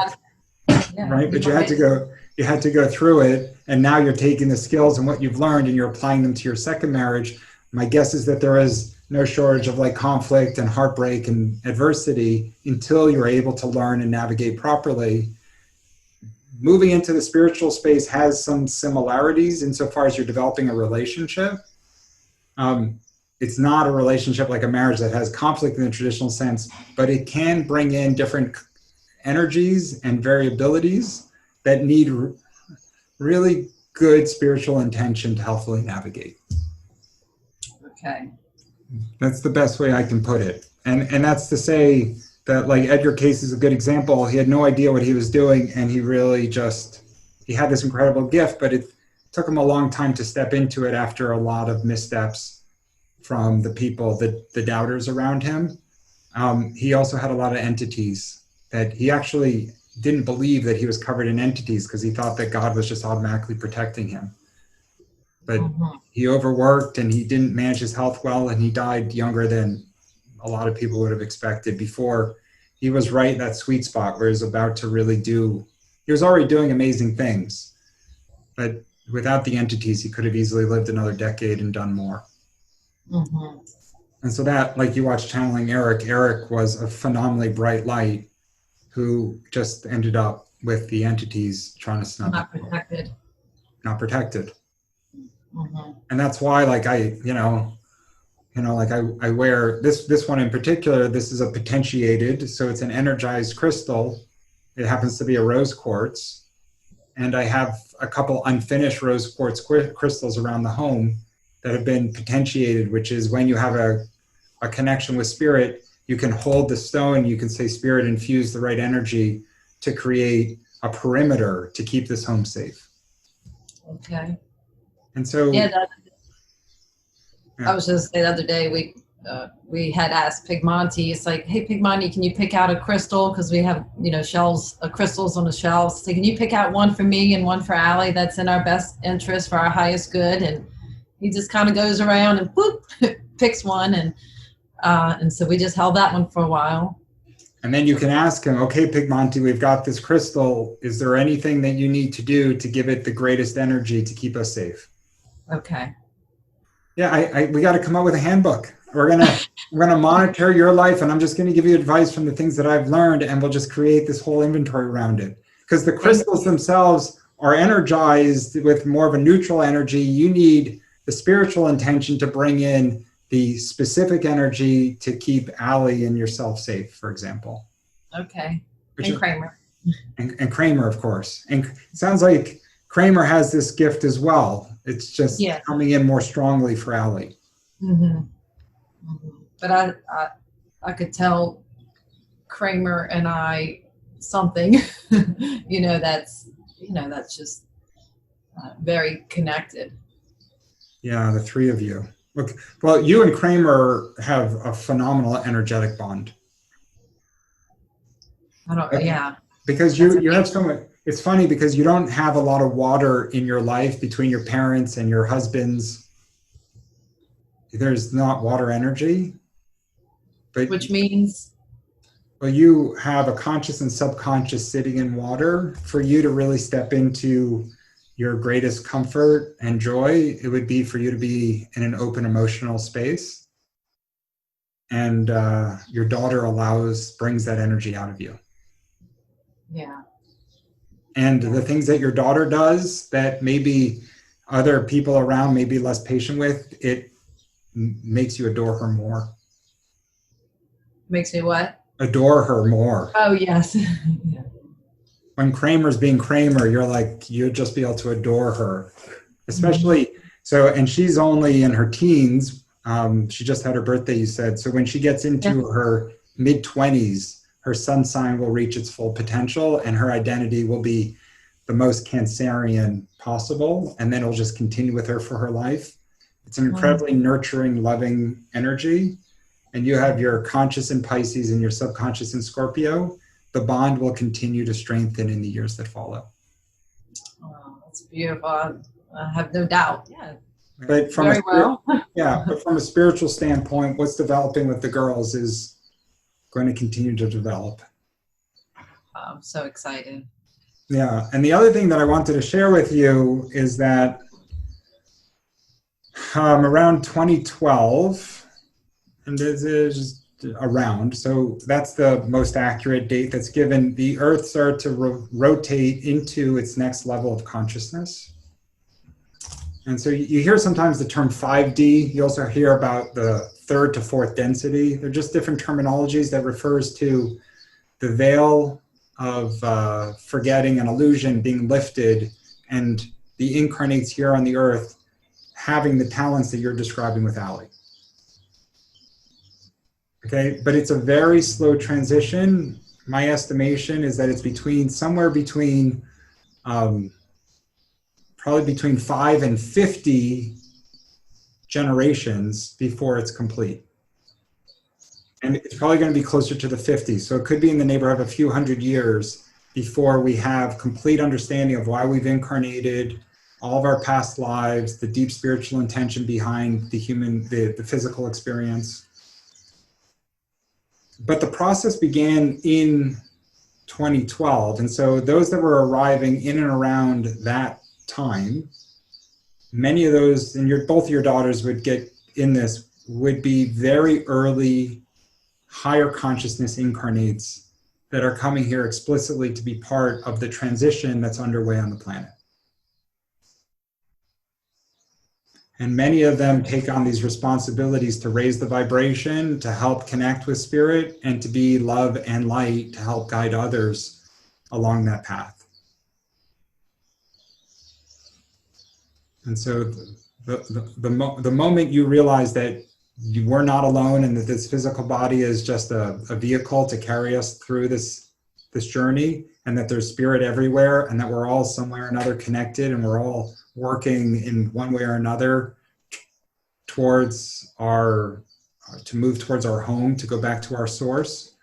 yeah, right? But you had to go through it, and now you're taking the skills and what you've learned and you're applying them to your second marriage. My guess is that there is no shortage of like conflict and heartbreak and adversity until you're able to learn and navigate properly. Moving into the spiritual space has some similarities insofar as you're developing a relationship. It's not a relationship like a marriage that has conflict in the traditional sense, but it can bring in different energies and variabilities that need really good spiritual intention to helpfully navigate. Okay. That's the best way I can put it. And that's to say that like Edgar Cayce is a good example. He had no idea what he was doing, and he really he had this incredible gift, but it took him a long time to step into it after a lot of missteps from the people, the doubters around him. He also had a lot of entities that he actually didn't believe that he was covered in entities, because he thought that God was just automatically protecting him. But he overworked and he didn't manage his health well, and he died younger than a lot of people would have expected before he was right in that sweet spot where he was about to really do, he was already doing amazing things, but without the entities, he could have easily lived another decade and done more. Mm-hmm. And so that, like you watched channeling Eric, Eric was a phenomenally bright light who just ended up with the entities trying to snub Not him. protected. Not protected. Mm-hmm. And that's why, like, like I wear this one in particular. This is a potentiated, so it's an energized crystal. It happens to be a rose quartz, and I have a couple unfinished rose quartz crystals around the home that have been potentiated, which is when you have a connection with spirit, you can hold the stone, you can say, spirit, infuse the right energy to create a perimeter to keep this home safe. Okay. And so, yeah, yeah. I was just the other day we had asked Pigmonte. It's like, hey Pigmonte, can you pick out a crystal? Because we have shelves of crystals on the shelves. So can you pick out one for me and one for Allie that's in our best interest for our highest good? And he just kind of goes around and whoop, picks one, and so we just held that one for a while. And then you can ask him, okay, Pigmonte, we've got this crystal. Is there anything that you need to do to give it the greatest energy to keep us safe? Okay. Yeah, we got to come up with a handbook. We're gonna monitor your life, and I'm just gonna give you advice from the things that I've learned, and we'll just create this whole inventory around it. Because the crystals themselves are energized with more of a neutral energy. You need the spiritual intention to bring in the specific energy to keep Allie and yourself safe, for example. Okay. And Kramer. And Kramer, of course. And it sounds like Kramer has this gift as well. It's just coming in more strongly for Allie. Mm-hmm. Mm-hmm. But I could tell Kramer and I something, that's just very connected. Yeah, the three of you. Look, well, you and Kramer have a phenomenal energetic bond. Because you have so much. It's funny because you don't have a lot of water in your life between your parents and your husbands. There's not water energy. But which means? Well, you have a conscious and subconscious sitting in water. For you to really step into your greatest comfort and joy, it would be for you to be in an open emotional space. And your daughter brings that energy out of you. Yeah. And the things that your daughter does that maybe other people around may be less patient with, it makes you adore her more. Makes me what? Adore her more. Oh, yes. Yeah. When Kramer's being Kramer, you'd just be able to adore her. Especially, and she's only in her teens. She just had her birthday, you said. So when she gets into her mid-20s, her sun sign will reach its full potential and her identity will be the most Cancerian possible. And then it'll just continue with her for her life. It's an incredibly nurturing, loving energy. And you have your conscious in Pisces and your subconscious in Scorpio. The bond will continue to strengthen in the years that follow. Oh, that's beautiful. I have no doubt. Yeah. But from but from a spiritual standpoint, what's developing with the girls is going to continue to develop. I'm so excited. Yeah, and the other thing that I wanted to share with you is that around 2012, and this is around, so that's the most accurate date that's given, the Earth started to rotate into its next level of consciousness. And so you hear sometimes the term 5D. You also hear about the third to fourth density. They're just different terminologies that refers to the veil of forgetting and illusion being lifted and the incarnates here on the earth having the talents that you're describing with Allie. Okay, but it's a very slow transition. My estimation is that it's somewhere between probably between 5 and 50 generations before it's complete. And it's probably going to be closer to the 50s. So it could be in the neighborhood of a few hundred years before we have complete understanding of why we've incarnated, all of our past lives, the deep spiritual intention behind the physical experience. but the process began in 2012. And so those that were arriving in and around that time, many of those, and both of your daughters would get in this, would be very early higher consciousness incarnates that are coming here explicitly to be part of the transition that's underway on the planet. And many of them take on these responsibilities to raise the vibration, to help connect with spirit, and to be love and light to help guide others along that path. And so the moment you realize that you were not alone and that this physical body is just a vehicle to carry us through this journey, and that there's spirit everywhere, and that we're all somewhere or another connected, and we're all working in one way or another towards to move towards our home, to go back to our source,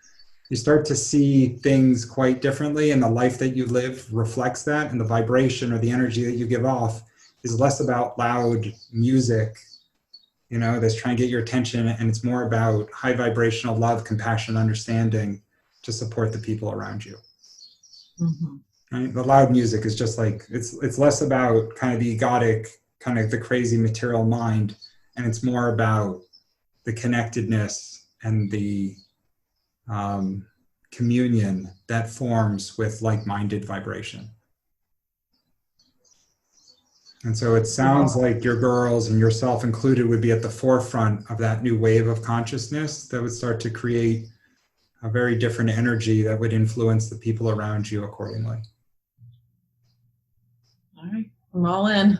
you start to see things quite differently, and the life that you live reflects that, and the vibration or the energy that you give off is less about loud music, that's trying to get your attention, and it's more about high vibrational love, compassion, understanding to support the people around you. Mm-hmm. Right? The loud music is just like, it's less about kind of the egotic, kind of the crazy material mind, and it's more about the connectedness and the communion that forms with like-minded vibration. And so it sounds like your girls, and yourself included, would be at the forefront of that new wave of consciousness that would start to create a very different energy that would influence the people around you accordingly. All right, I'm all in.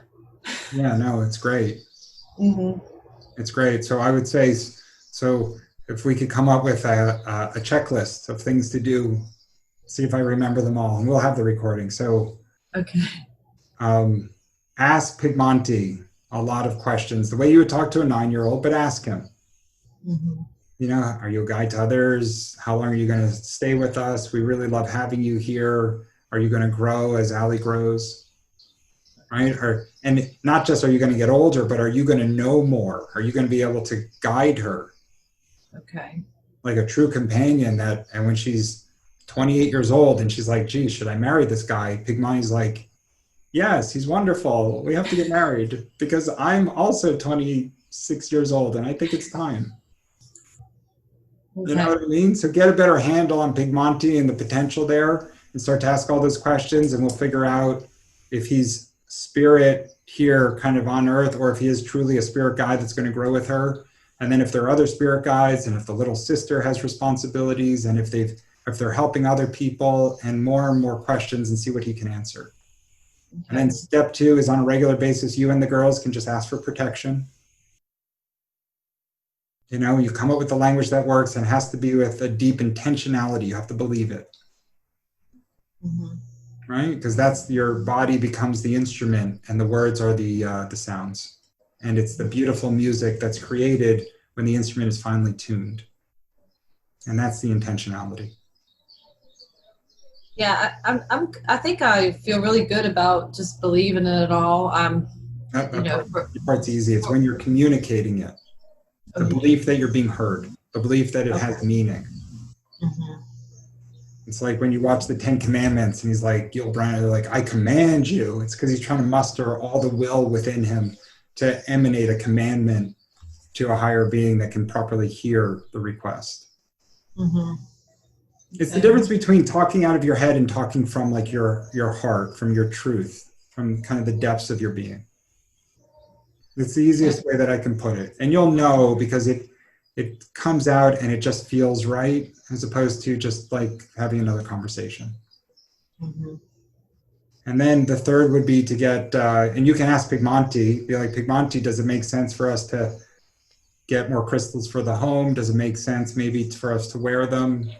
Yeah, no, it's great. Mm-hmm. It's great. So I would say, so if we could come up with a checklist of things to do, see if I remember them all, and we'll have the recording. So, okay. Ask Pigmonti a lot of questions, the way you would talk to a 9-year-old, but ask him. Mm-hmm. Are you a guide to others? How long are you going to stay with us? We really love having you here. Are you going to grow as Allie grows? Right? And not just are you going to get older, but are you going to know more? Are you going to be able to guide her? Okay. Like a true companion and when she's 28 years old and she's like, gee, should I marry this guy? Pigmonti's like, yes, he's wonderful. We have to get married because I'm also 26 years old and I think it's time. Okay. You know what I mean? So get a better handle on Pigmonti and the potential there, and start to ask all those questions, and we'll figure out if he's spirit here kind of on earth, or if he is truly a spirit guide that's going to grow with her. And then if there are other spirit guides, and if the little sister has responsibilities, and if they're helping other people, and more questions, and see what he can answer. Okay. And then step 2 is on a regular basis, you and the girls can just ask for protection. You come up with the language that works, and it has to be with a deep intentionality. You have to believe it. Mm-hmm. Right? Because that's your body becomes the instrument, and the words are the sounds. And it's the beautiful music that's created when the instrument is finally tuned. And that's the intentionality. Yeah, I think I feel really good about just believing in it all. That part's easy. It's when you're communicating it. The belief that you're being heard. The belief that it has meaning. Mm-hmm. It's like when you watch the 10 Commandments and he's like, Gil Brand, they're like, I command you. It's because he's trying to muster all the will within him to emanate a commandment to a higher being that can properly hear the request. Mm-hmm. It's the difference between talking out of your head and talking from like your heart, from your truth, from kind of the depths of your being. It's the easiest way that I can put it. And you'll know because it comes out and it just feels right, as opposed to just like having another conversation. Mm-hmm. And then the third would be to get, and you can ask Pigmonti, be like, Pigmonti, does it make sense for us to get more crystals for the home? Does it make sense maybe for us to wear them?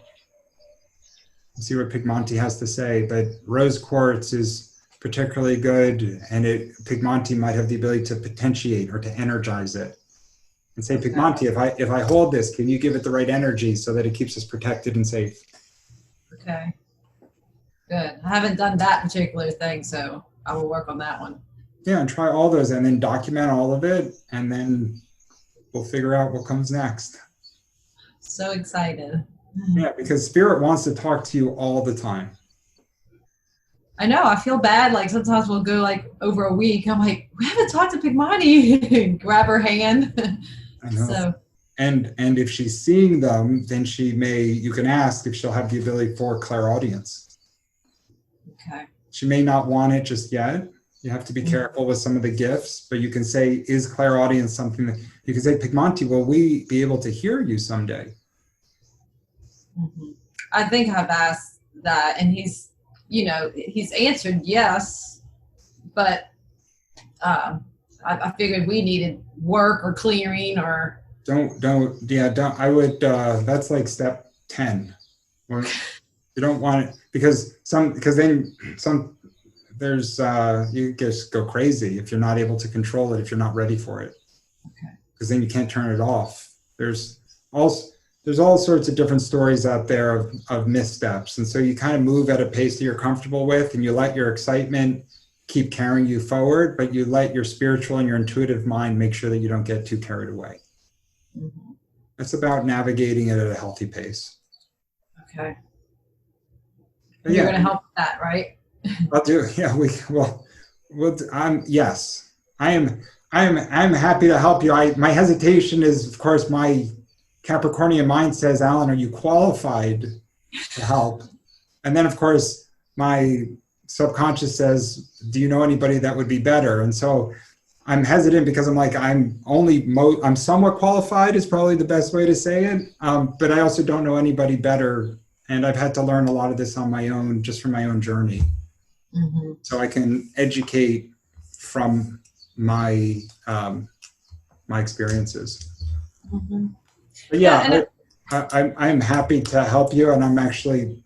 See what Pigmonti has to say. But rose quartz is particularly good, and Pigmonti might have the ability to potentiate or to energize it. And say, Pigmonti, if I hold this, can you give it the right energy so that it keeps us protected and safe? Okay. Good. I haven't done that particular thing, so I will work on that one. Yeah, and try all those, and then document all of it, and then we'll figure out what comes next. So excited. Yeah, because spirit wants to talk to you all the time. I know. I feel bad. Like sometimes we'll go like over a week. I'm like, we haven't talked to Pigmani. Grab her hand. I know. So And if she's seeing them, then you can ask if she'll have the ability for clairaudience. okay. She may not want it just yet. You have to be careful with some of the gifts, but you can say, is clairaudience something that you can say, Pigmonti, will we be able to hear you someday? Mm-hmm. I think I've asked that, and he's answered yes, but I figured we needed work or clearing or. Don't, I would, that's like step 10. Or you don't want it because then there's, you just go crazy if you're not able to control it, if you're not ready for it. Okay. Because then you can't turn it off. There's all sorts of different stories out there of missteps. And so you kind of move at a pace that you're comfortable with, and you let your excitement keep carrying you forward, but you let your spiritual and your intuitive mind make sure that you don't get too carried away. Mm-hmm. It's about navigating it at a healthy pace. Okay. You're going to help with that, right? I'll do. Yeah, yes, I'm happy to help you. My hesitation is, of course, my Capricornian mind says, Allan, are you qualified to help? And then, of course, my subconscious says, do you know anybody that would be better? And so I'm hesitant because I'm like, I'm somewhat qualified is probably the best way to say it. But I also don't know anybody better. And I've had to learn a lot of this on my own, just from my own journey. Mm-hmm. So I can educate from my experiences. Mm-hmm. But yeah, I'm happy to help you. And I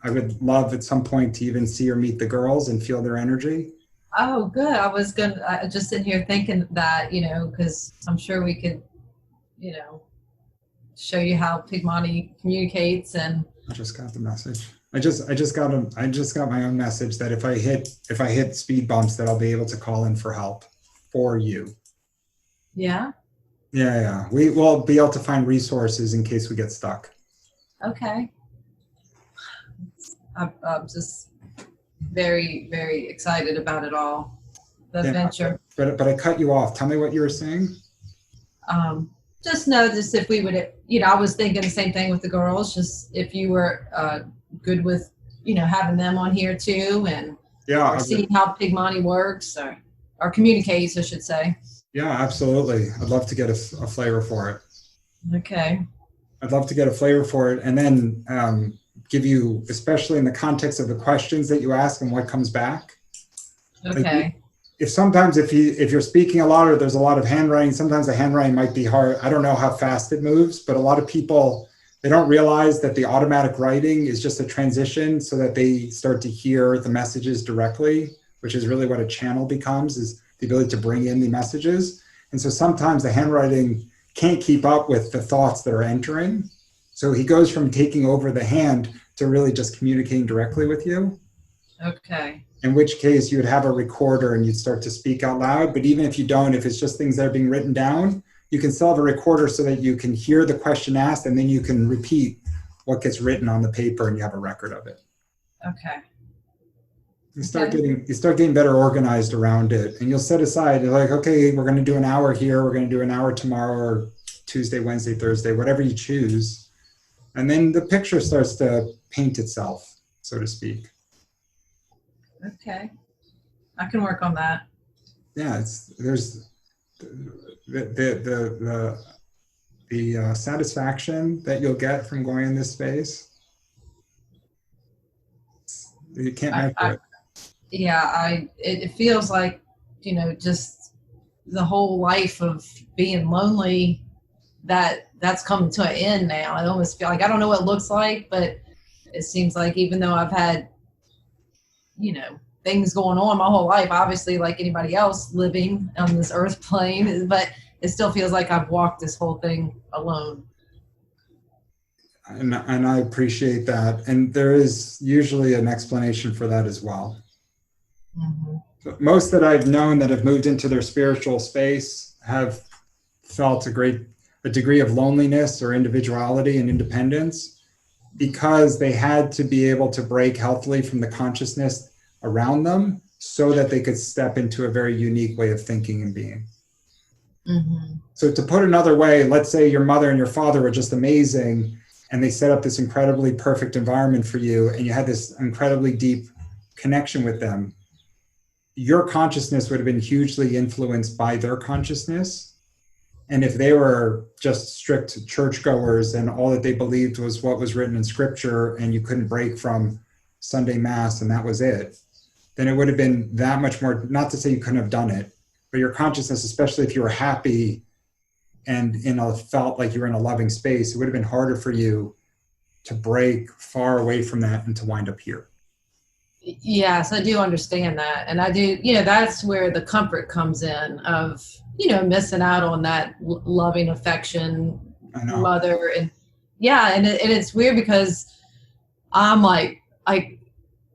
would love at some point to even see or meet the girls and feel their energy. Oh, good. I just sitting here thinking that, because I'm sure we could, show you how Pigmani communicates. And I just got the message. I just got my own message that if I hit speed bumps, that I'll be able to call in for help for you. Yeah. Yeah. We will be able to find resources in case we get stuck. Okay. I'm just very, very excited about it all. The adventure. But I cut you off. Tell me what you were saying. Just if we would, I was thinking the same thing with the girls, just if you were good with, having them on here too, and seeing how Pigmani works or communicates, I should say. Yeah, absolutely. I'd love to get a flavor for it. Okay. I'd love to get a flavor for it, and then give you, especially in the context of the questions that you ask and what comes back. Okay. Like, if you're speaking a lot or there's a lot of handwriting, sometimes the handwriting might be hard. I don't know how fast it moves, but a lot of people, they don't realize that the automatic writing is just a transition so that they start to hear the messages directly, which is really what a channel becomes, is the ability to bring in the messages. And so sometimes the handwriting can't keep up with the thoughts that are entering. So he goes from taking over the hand to really just communicating directly with you. Okay. In which case you would have a recorder and you'd start to speak out loud. But even if you don't, if it's just things that are being written down, you can still have a recorder so that you can hear the question asked and then you can repeat what gets written on the paper and you have a record of it. Okay. You start getting better organized around it, and you'll set aside, you're like, okay, we're going to do an hour here, we're going to do an hour tomorrow, or Tuesday, Wednesday, Thursday, whatever you choose. And then the picture starts to paint itself, so to speak. Okay. I can work on that. Yeah, there's the satisfaction that you'll get from going in this space. You can't measure it. Yeah, it feels like, just the whole life of being lonely, that's coming to an end now. I almost feel like, I don't know what it looks like, but it seems like even though I've had, things going on my whole life, obviously like anybody else living on this earth plane, but it still feels like I've walked this whole thing alone. And I appreciate that. And there is usually an explanation for that as well. Mm-hmm. So most that I've known that have moved into their spiritual space have felt a degree of loneliness or individuality and independence. because they had to be able to break healthily from the consciousness around them so that they could step into a very unique way of thinking and being. Mm-hmm. So to put another way, let's say your mother and your father were just amazing and they set up this incredibly perfect environment for you and you had this incredibly deep connection with them. Your consciousness would have been hugely influenced by their consciousness. And if they were just strict churchgoers and all that they believed was what was written in scripture and you couldn't break from Sunday Mass and that was it, then it would have been that much more, not to say you couldn't have done it, but your consciousness, especially if you were happy and felt like you were in a loving space, it would have been harder for you to break far away from that and to wind up here. Yes, I do understand that. And I do, that's where the comfort comes in of, missing out on that loving affection, mother. And yeah, and it's weird because I'm like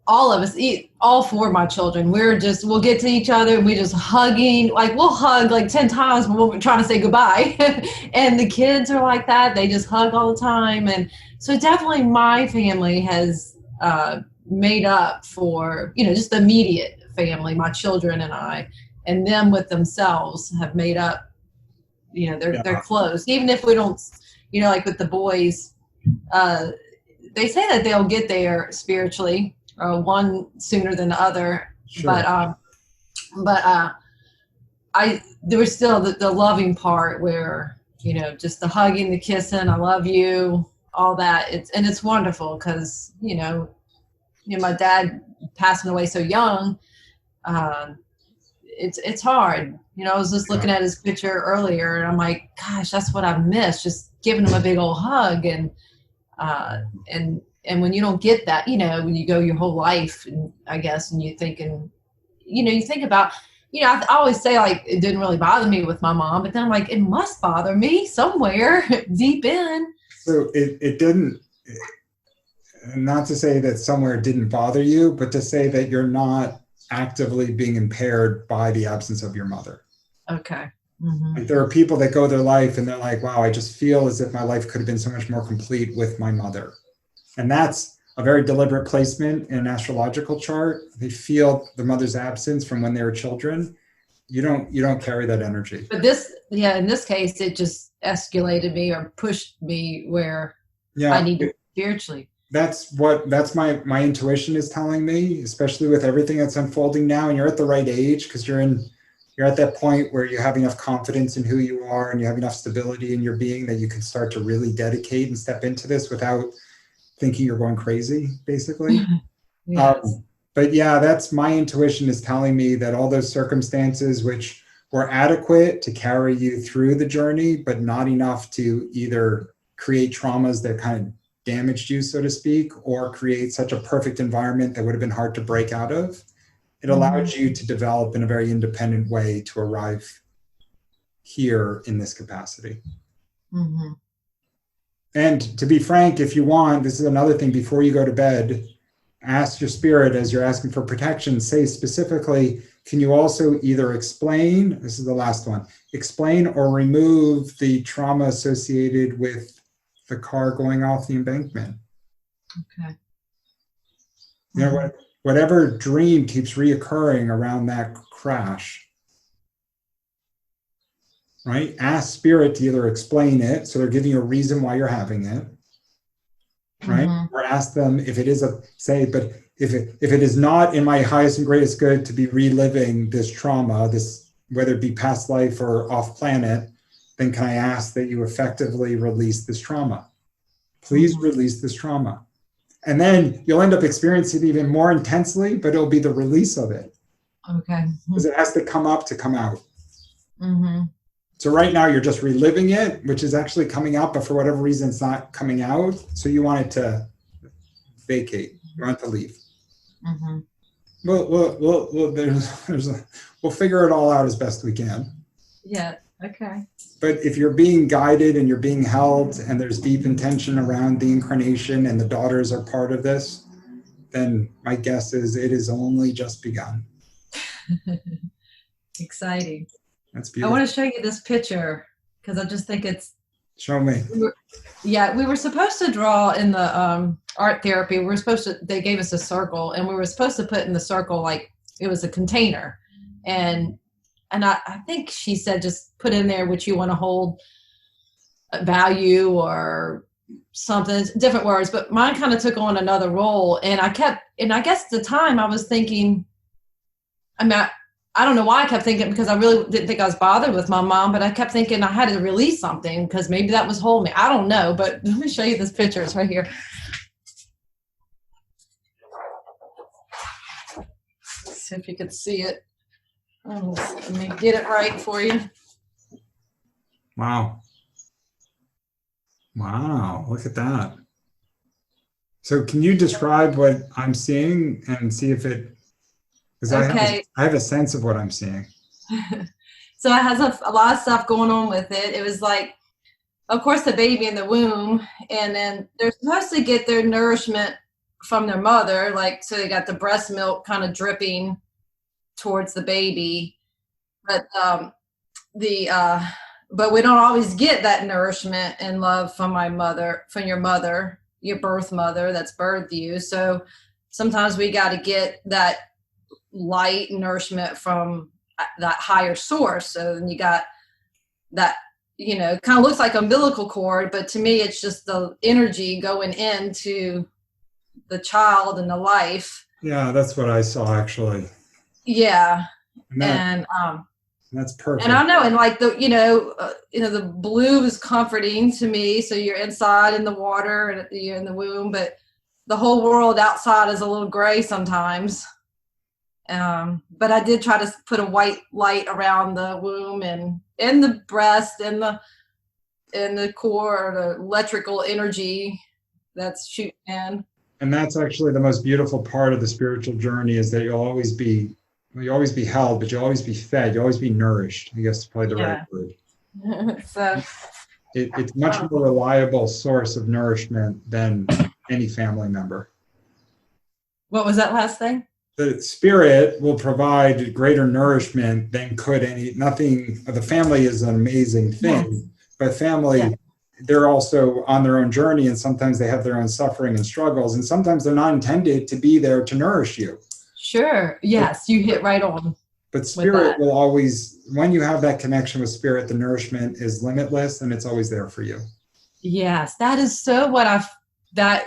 all of us, all four of my children, we'll get to each other and we just hugging, like we'll hug like 10 times when we're trying to say goodbye. And the kids are like that. They just hug all the time. And so definitely my family has made up for, just the immediate family, my children and I, and them with themselves have made up, they're close. Even if we don't, like with the boys, they say that they'll get there spiritually, one sooner than the other. Sure. But there was still the loving part where, just the hugging, the kissing, I love you, all that. It's wonderful because, my dad passing away so young, it's hard. I was just looking at his picture earlier and I'm like, gosh, that's what I miss, just giving him a big old hug. And when you don't get that, when you go your whole life, and I guess, and you thinking, you think about, I always say like, it didn't really bother me with my mom, but then I'm like, it must bother me somewhere deep in. So it didn't, not to say that somewhere it didn't bother you, but to say that you're not actively being impaired by the absence of your mother. Okay. Mm-hmm. Like there are people that go their life and they're like, wow, I just feel as if my life could have been so much more complete with my mother. And that's a very deliberate placement in an astrological chart. They feel the mother's absence from when they were children. You don't carry that energy. But in this case, it just escalated me or pushed me where I need to spiritually. That's my intuition is telling me, especially with everything that's unfolding now. And you're at the right age because you're at that point where you have enough confidence in who you are and you have enough stability in your being that you can start to really dedicate and step into this without thinking you're going crazy, basically. Yes. But yeah, that's my intuition is telling me that all those circumstances which were adequate to carry you through the journey, but not enough to either create traumas that kind of damaged you, so to speak, or create such a perfect environment that would have been hard to break out of. It allowed you to develop in a very independent way to arrive here in this capacity. Mm-hmm. And to be frank, if you want, this is another thing, before you go to bed, ask your spirit as you're asking for protection, say specifically, can you also either explain, this is the last one, explain or remove the trauma associated with the car going off the embankment? Okay. Whatever dream keeps reoccurring around that crash, right? Ask spirit to either explain it, so they're giving you a reason why you're having it, right? Mm-hmm. Or ask them if it is but if it is not in my highest and greatest good to be reliving this trauma, this, whether it be past life or off planet, then can I ask that you effectively release this trauma? Please release this trauma. And then you'll end up experiencing it even more intensely, but it'll be the release of it. Okay. Because it has to come up to come out. Mm-hmm. So right now you're just reliving it, which is actually coming out, but for whatever reason it's not coming out. So you want it to vacate. You want it to leave. Mm-hmm. We'll figure it all out as best we can. Yeah. Okay. But if you're being guided and you're being held and there's deep intention around the incarnation and the daughters are part of this, then my guess is it is only just begun. Exciting. That's beautiful. I want to show you this picture because I just think it's Show me. Yeah, we were supposed to draw in the art therapy. They gave us a circle, and we were supposed to put in the circle like it was a container. And I think she said just put in there what you want to hold, value or something, different words. But mine kind of took on another role. And I guess at the time I was thinking, I don't know why I kept thinking, because I really didn't think I was bothered with my mom, but I kept thinking I had to release something because maybe that was holding me. I don't know, but let me show you this picture. It's right here. Let's see if you could see it. Let me get it right for you. Wow. Wow, look at that. So can you describe what I'm seeing and see if it, because I have a sense of what I'm seeing. So it has a lot of stuff going on with it. It was like, of course, the baby in the womb, and then they're supposed to get their nourishment from their mother, like, so they got the breast milk kind of dripping towards the baby, but but we don't always get that nourishment and love from your mother, your birth mother that's birthed you. So sometimes we got to get that light nourishment from that higher source. So then you got that, kind of looks like umbilical cord, but to me it's just the energy going into the child and the life. Yeah, that's what I saw actually. Yeah. And that's perfect. And I know, and like the blue is comforting to me. So you're inside in the water and you're in the womb, but the whole world outside is a little gray sometimes. But I did try to put a white light around the womb and in the breast and the core, the electrical energy that's shooting in. And that's actually the most beautiful part of the spiritual journey, is that you'll always be held, but you'll always be fed. You'll always be nourished. I guess is probably the right word. So it's much more reliable source of nourishment than any family member. What was that last thing? The spirit will provide greater nourishment than could nothing. The family is an amazing thing, but family, they're also on their own journey, and sometimes they have their own suffering and struggles, and sometimes they're not intended to be there to nourish you. Sure. Yes, you hit right on. But spirit will always, when you have that connection with spirit, the nourishment is limitless and it's always there for you. Yes, that is so that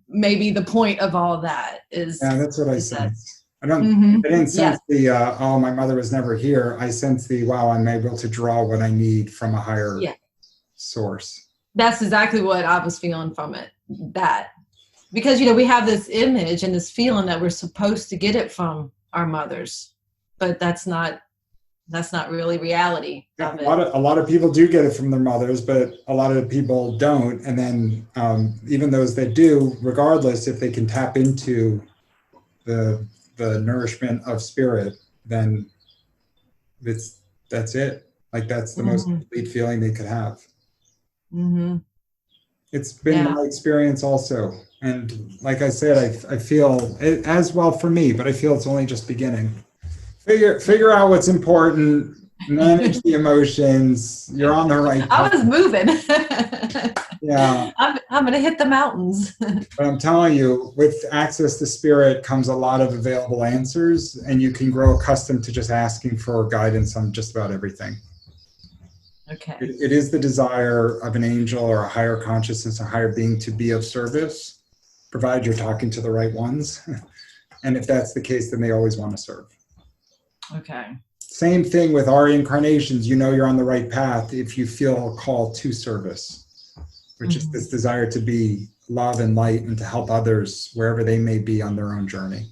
may be the point of all that is. Yeah, that's what I sense. I didn't sense my mother was never here. I sense wow, I'm able to draw what I need from a higher source. That's exactly what I was feeling from it. Because, we have this image and this feeling that we're supposed to get it from our mothers, but that's not really reality. Yeah, a lot of people do get it from their mothers, but a lot of people don't. And then even those that do, regardless, if they can tap into the nourishment of spirit, then that's it. Like that's the most complete feeling they could have. Mm-hmm. It's been my experience also. And like I said, I feel it as well for me, but I feel it's only just beginning. Figure out what's important, manage the emotions. You're on the right path. I was moving. Yeah. I'm going to hit the mountains. But I'm telling you, with access to spirit comes a lot of available answers, and you can grow accustomed to just asking for guidance on just about everything. Okay. It is the desire of an angel or a higher consciousness, a higher being, to be of service, provided you're talking to the right ones. And if that's the case, then they always want to serve. Okay. Same thing with our incarnations. You're on the right path if you feel a call to service, which is this desire to be love and light and to help others wherever they may be on their own journey.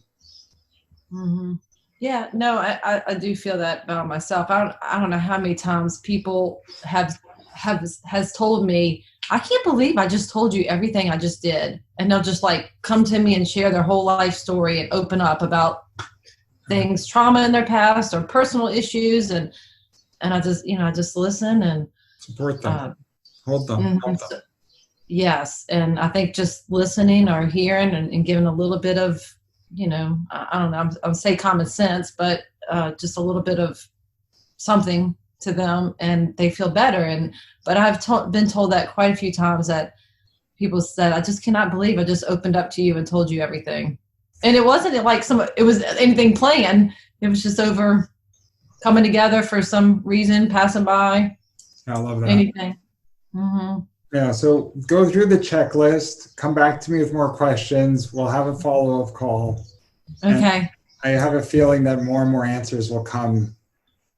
Mm-hmm. Yeah, no, I do feel that about myself. I don't know how many times people has told me, I can't believe I just told you everything I just did. And they'll just like come to me and share their whole life story and open up about things, trauma in their past or personal issues. And I just listen and support them, hold them. Help them. Yes. And I think just listening or hearing and giving a little bit of, I don't know, I would say common sense, but just a little bit of something to them and they feel better. But I've been told that quite a few times, that people said, I just cannot believe I just opened up to you and told you everything. And it wasn't like it was anything planned. It was just over coming together for some reason, passing by. I love that. Anything. Mm-hmm. Yeah, so go through the checklist, come back to me with more questions. We'll have a follow-up call. Okay. And I have a feeling that more and more answers will come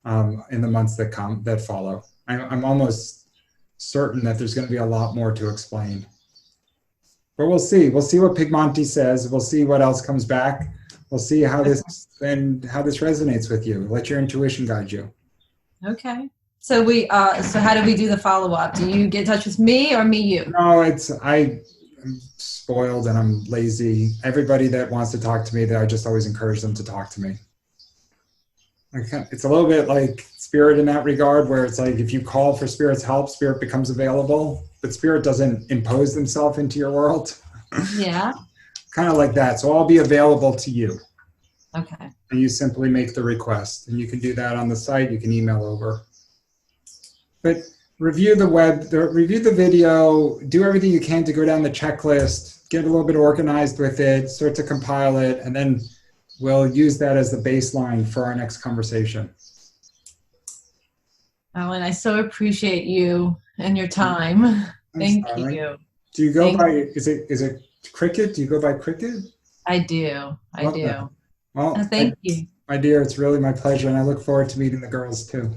in the months that follow. I'm almost certain that there's going to be a lot more to explain. But we'll see. We'll see what Pigmonti says. We'll see what else comes back. We'll see how this resonates with you. Let your intuition guide you. Okay. So so how do we do the follow-up? Do you get in touch with me or me you? No, I'm spoiled and I'm lazy. Everybody that wants to talk to me, I just always encourage them to talk to me. It's a little bit like spirit in that regard, where it's like if you call for spirit's help, spirit becomes available, but spirit doesn't impose themselves into your world. Yeah. Kind of like that. So I'll be available to you. Okay. And you simply make the request, and you can do that on the site. You can email over. But review the video, do everything you can to go down the checklist, get a little bit organized with it, start to compile it, and then we'll use that as the baseline for our next conversation. Allan, I so appreciate you and your time. Thank you. Do you go by, is it Cricket? Do you go by Cricket? I do. I do. Well, thank you. My dear, it's really my pleasure, and I look forward to meeting the girls too.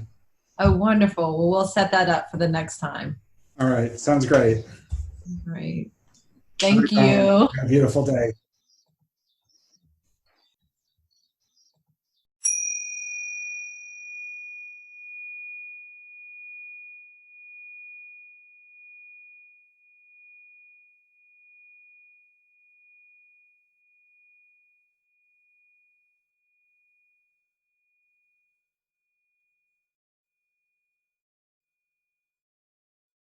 Oh, wonderful. Well, we'll set that up for the next time. All right. Sounds great. Great. Thank you. Have a beautiful day.